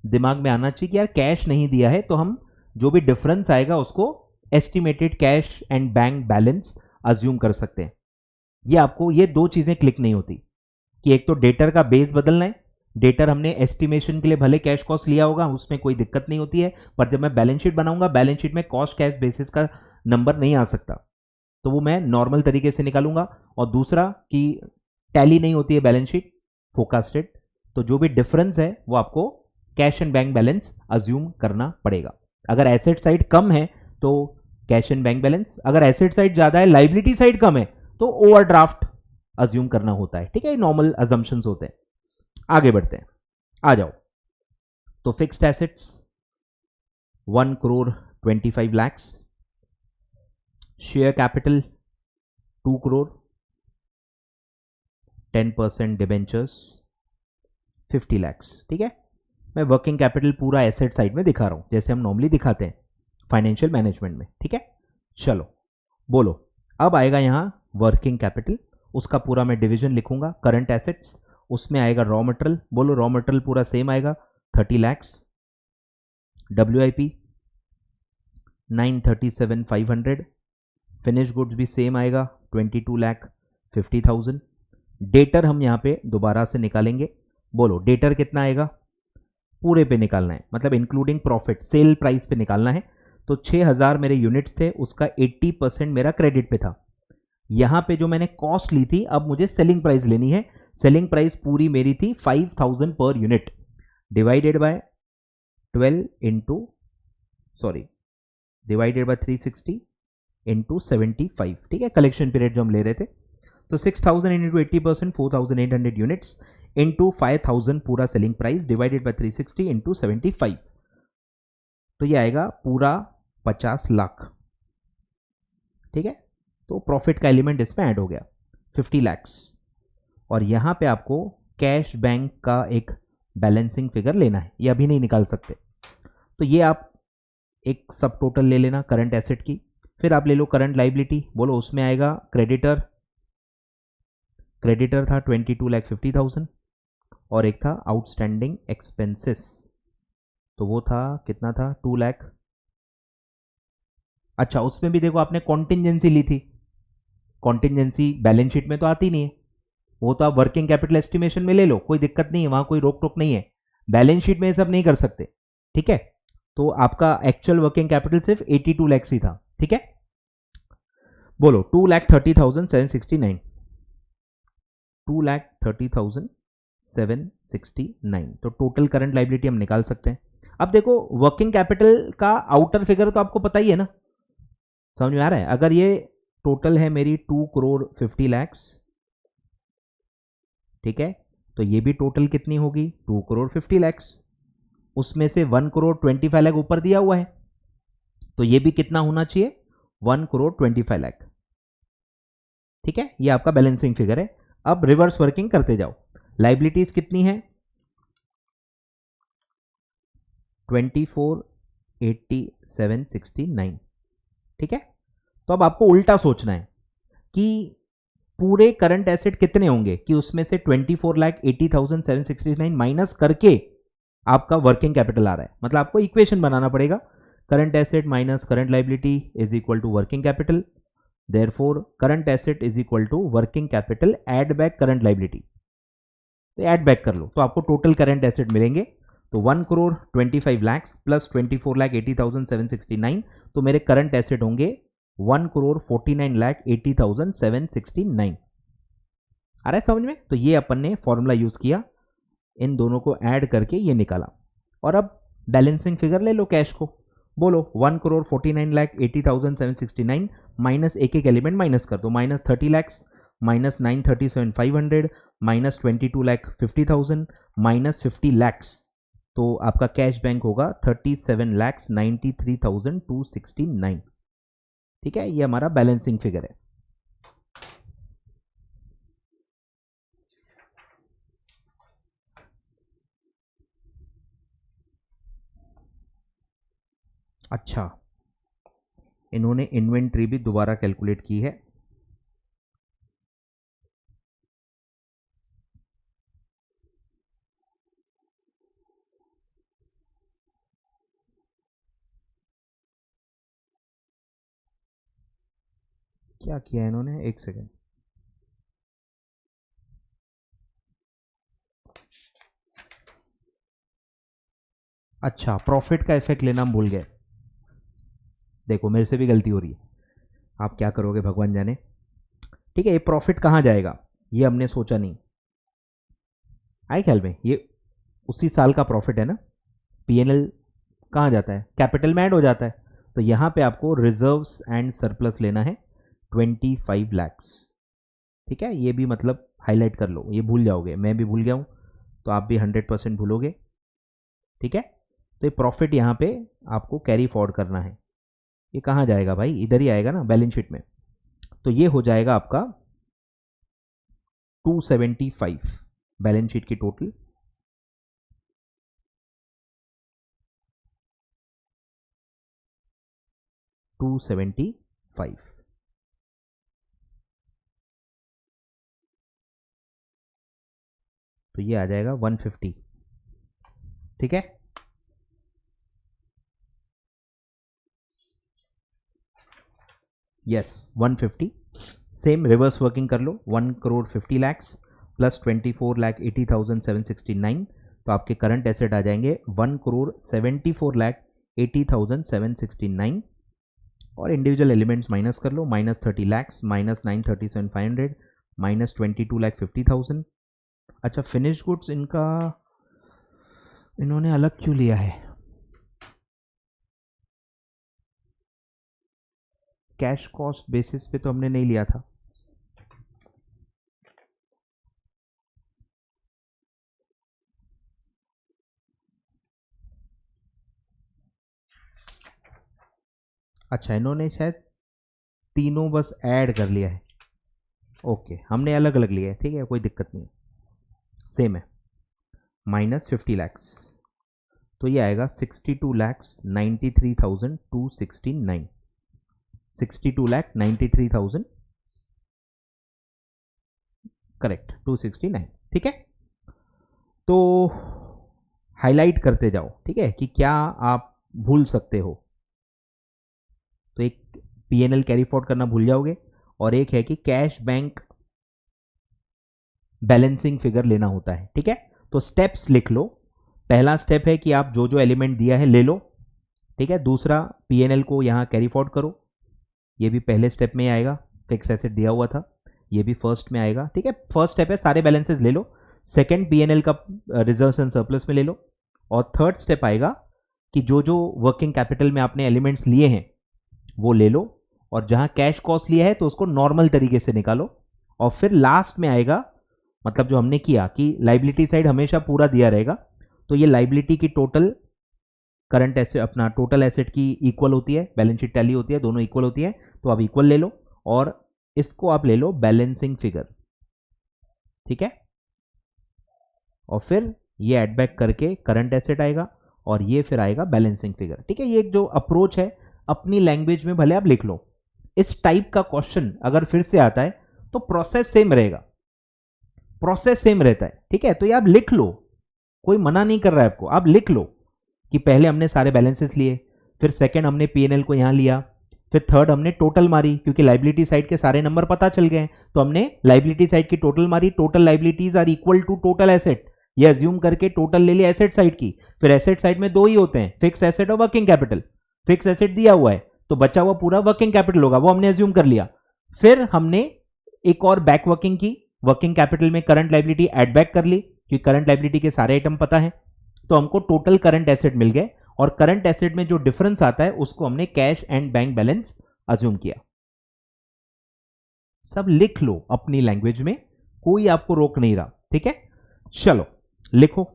दिमाग में आना चाहिए कि यार कैश नहीं दिया है, तो हम जो भी डिफरेंस आएगा उसको estimated cash and bank balance assume कर सकते हैं। ये आपको ये दो चीजें क्लिक नहीं होती कि एक तो डेटर का बेस बदलना है, डेटर हमने एस्टिमेशन के लिए भले कैश कॉस्ट लिया होगा, उसमें कोई दिक्कत नहीं होती है, पर जब मैं बैलेंस शीट बनाऊंगा, बैलेंस शीट में कॉस्ट कैश बेसिस का नंबर नहीं आ सकता, तो वो मैं नॉर्मल तरीके से निकालूंगा। और दूसरा कि टैली नहीं होती है बैलेंस शीट फोरकास्टेड, तो जो भी डिफरेंस है वो आपको cash and bank balance assume करना पड़ेगा। अगर एसेट साइड कम है तो कैश एंड बैंक बैलेंस। अगर एसेट साइड ज्यादा है, लाइबिलिटी साइड कम है, तो ओवरड्राफ्ट अज्यूम करना होता है। ठीक है, नॉर्मल अजम्पशंस होते हैं। आगे बढ़ते हैं, आ जाओ। तो fixed assets 1,25,00,000, share capital 2 crore, 10% debentures 50 lakhs। ठीक है, मैं वर्किंग कैपिटल पूरा एसेट साइड में दिखा रहा हूं, जैसे हम नॉर्मली दिखाते हैं फाइनेंशियल मैनेजमेंट में। ठीक है, चलो बोलो। अब आएगा यहां वर्किंग कैपिटल, उसका पूरा मैं डिवीजन लिखूंगा। करंट एसेट्स, उसमें आएगा रॉ मटेरियल, बोलो रॉ मटेरियल पूरा सेम आएगा 30 lakhs, WIP 937,500, फिनिश गुड्स भी सेम आएगा 22,50,000। डेटर हम यहां पे दोबारा से निकालेंगे, बोलो डेटर कितना आएगा, पूरे पे निकालना है, मतलब इंक्लूडिंग प्रॉफिट, सेल प्राइस पे निकालना है। तो 6,000 मेरे यूनिट्स थे, उसका 80% मेरा क्रेडिट पे था। यहां पे जो मैंने कॉस्ट ली थी, अब मुझे सेलिंग प्राइस लेनी है। सेलिंग प्राइस पूरी मेरी थी 5,000 per unit, divided by 360 into 75। ठीक है, कलेक्शन पीरियड जो हम ले रहे थे। तो 6,000 इंटू 80%, 4,800 यूनिट्स इंटू 5,000 पूरा selling price, divided by 360 into 75। तो ये आएगा पूरा 50 लाख। ठीक है, तो प्रॉफिट का एलिमेंट इसमें ऐड हो गया 50 lakhs। और यहां पे आपको कैश बैंक का एक बैलेंसिंग फिगर लेना है, ये अभी नहीं निकाल सकते। तो ये आप एक सब टोटल ले लेना करंट एसेट की। फिर आप ले लो करंट लाइबिलिटी, बोलो उसमें आएगा क्रेडिटर था 22,50,000, और एक था आउटस्टैंडिंग एक्सपेंसेस, तो वो था कितना था 2 लाख। अच्छा, उसमें भी देखो आपने कॉन्टिजेंसी ली थी, कॉन्टिजेंसी बैलेंस शीट में तो आती नहीं है, वो तो आप वर्किंग कैपिटल एस्टिमेशन में ले लो, कोई दिक्कत नहीं है, वहां कोई रोक टोक नहीं है। बैलेंस शीट में ये सब नहीं कर सकते। ठीक है, तो आपका एक्चुअल वर्किंग कैपिटल सिर्फ 82 lakhs ही था। ठीक है, बोलो 2,30,769, 2,30,769। तो टोटल करंट लाइबिलिटी हम निकाल सकते हैं। अब देखो वर्किंग कैपिटल का आउटर फिगर तो आपको पता ही है ना, समझ में आ रहा है। अगर ये टोटल है मेरी 2,50,00,000, ठीक है, तो ये भी टोटल कितनी होगी 2,50,00,000। उसमें से 1,25,00,000 ऊपर दिया हुआ है, तो ये भी कितना होना चाहिए 1,25,00,000। ठीक है, ये आपका बैलेंसिंग फिगर है। अब रिवर्स वर्किंग करते जाओ। लाइबिलिटीज कितनी है 24,87,69। ठीक है, तो अब आपको उल्टा सोचना है कि पूरे करंट एसेट कितने होंगे, कि उसमें से 24,80,769 माइनस करके आपका वर्किंग कैपिटल आ रहा है। मतलब आपको इक्वेशन बनाना पड़ेगा, current asset minus current liability is equal to working capital, therefore current asset is equal to working capital add back current liability. तो ऐड बैक कर लो तो आपको टोटल करंट एसेट मिलेंगे। तो 1,25,00,000 प्लस 24,80,769, तो मेरे करंट एसेट होंगे 1,49,80,769। आ रहा है समझ में। तो ये अपन ने फॉर्मूला यूज किया, इन दोनों को ऐड करके ये निकाला। और अब बैलेंसिंग फिगर ले लो कैश को, बोलो 1,49,80,769 माइनस एक एक एलिमेंट माइनस कर दो, minus 30 lakhs, minus 937,500, minus 22,50,000, minus 50 lakhs। तो आपका कैश बैंक होगा 37,93,269। ठीक है, ये हमारा बैलेंसिंग फिगर है। अच्छा, इन्होंने इन्वेंट्री भी दोबारा कैलकुलेट की है। क्या किया इन्होंने, एक सेकेंड। अच्छा, प्रॉफिट का इफेक्ट लेना हम भूल गए। देखो मेरे से भी गलती हो रही है, आप क्या करोगे भगवान जाने। ठीक है, ये प्रॉफिट कहाँ जाएगा ये हमने सोचा नहीं। आए ख्याल में, ये उसी साल का प्रॉफिट है ना, पीएनएल कहाँ जाता है, कैपिटल में ऐड हो जाता है। तो यहाँ पे आपको रिजर्व्स एंड सरप्लस लेना है 25 लैक्स। ठीक है, ये भी मतलब हाईलाइट कर लो, ये भूल जाओगे, मैं भी भूल गया हूँ तो आप भी 100% भूलोगे। ठीक है, तो ये प्रॉफिट यहाँ पे आपको कैरी फॉरवर्ड करना है। ये कहाँ जाएगा भाई, इधर ही आएगा ना बैलेंस शीट में। तो ये हो जाएगा आपका 275 बैलेंस शीट की टोटल। $275। तो ये आ जाएगा 150। ठीक है, यस 150। सेम रिवर्स वर्किंग कर लो, 1 करोड़ 50 लैक्स प्लस 24,80,769। तो आपके करंट एसेट आ जाएंगे 1 करोड़ 74,80,769। और इंडिविजुअल एलिमेंट्स माइनस कर लो, माइनस 30 लैक्स माइनस 937,500 माइनस 22,50,000। अच्छा, फिनिश गुड्स इनका इन्होंने अलग क्यों लिया है? कैश कॉस्ट बेसिस पे तो हमने नहीं लिया था। अच्छा, इन्होंने शायद तीनों बस ऐड कर लिया है। ओके, हमने अलग अलग लिया है, ठीक है, कोई दिक्कत नहीं, सेम है। माइनस 50 लैक्स, तो ये आएगा 62,93,269। 62,93,000 करेक्ट, 269। ठीक है, तो हाईलाइट करते जाओ, ठीक है, कि क्या आप भूल सकते हो। तो एक पीएनएल कैरी फॉरवर्ड करना भूल जाओगे, और एक है कि कैश बैंक बैलेंसिंग फिगर लेना होता है। ठीक है, तो स्टेप्स लिख लो। पहला स्टेप है कि आप जो जो एलिमेंट दिया है ले लो। ठीक है, दूसरा पीएनएल को यहां कैरी फॉरवर्ड करो, ये भी पहले स्टेप में आएगा। फिक्स एसेट दिया हुआ था, ये भी फर्स्ट में आएगा। ठीक है, फर्स्ट स्टेप है सारे बैलेंसेस ले लो। सेकंड पीएनएल का रिजर्व्स एंड सरप्लस में ले लो। और थर्ड स्टेप आएगा कि जो जो वर्किंग कैपिटल में आपने एलिमेंट्स लिए हैं वो ले लो, और जहां कैश कॉस्ट लिया है तो उसको नॉर्मल तरीके से निकालो। और फिर लास्ट में आएगा, मतलब जो हमने किया कि लाइबिलिटी साइड हमेशा पूरा दिया रहेगा, तो ये लाइबिलिटी की टोटल करंट एसेट अपना टोटल एसेट की इक्वल होती है, बैलेंस शीट टैली होती है, दोनों इक्वल होती है, तो आप इक्वल ले लो और इसको आप ले लो बैलेंसिंग फिगर। ठीक है, और फिर ये एड बैक करके करंट एसेट आएगा और ये फिर आएगा बैलेंसिंग फिगर। ठीक है, ये एक जो अप्रोच है अपनी लैंग्वेज में भले आप लिख लो। इस टाइप का क्वेश्चन अगर फिर से आता है तो प्रोसेस सेम रहेगा, प्रोसेस सेम रहता है। ठीक है, तो ये आप लिख लो, कोई मना नहीं कर रहा है आपको, आप लिख लो कि पहले हमने सारे बैलेंसेस लिए, फिर सेकंड हमने पीएनएल को यहां लिया, फिर थर्ड हमने टोटल मारी, क्योंकि लाइबिलिटी साइड के सारे नंबर पता चल गए, तो हमने लाइबिलिटी साइड की टोटल मारी। Total liabilities are equal to total asset, ये अज्यूम करके टोटल ले लिया एसेट साइड की। फिर एसेट साइड में दो ही होते हैं, फिक्स एसेट और वर्किंग कैपिटल। फिक्स एसेट दिया हुआ है तो बचा हुआ पूरा वर्किंग कैपिटल होगा, वो हमने अज्यूम कर लिया। फिर हमने एक और बैक वर्किंग की, वर्किंग कैपिटल में करंट लाइबिलिटी एड बैक कर ली, क्योंकि करंट लाइबिलिटी के सारे आइटम पता है, तो हमको टोटल करंट एसेट मिल गए। और करंट एसेट में जो डिफरेंस आता है उसको हमने cash and bank balance assume किया। सब लिख लो अपनी लैंग्वेज में, कोई आपको रोक नहीं रहा। ठीक है, चलो लिखो।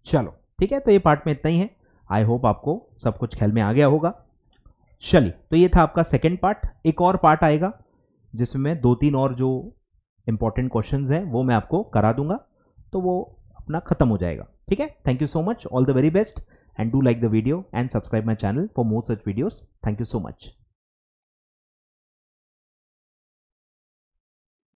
चलो ठीक है, तो ये पार्ट में इतना ही है। आई होप आपको सब कुछ ख्याल में आ गया होगा। चलिए, तो ये था आपका सेकंड पार्ट। एक और पार्ट आएगा जिसमें दो तीन और जो इंपॉर्टेंट क्वेश्चंस हैं वो मैं आपको करा दूंगा, तो वो अपना खत्म हो जाएगा। ठीक है, thank you so much, all the very best, and do like the video and subscribe my channel for more such videos. Thank you so much.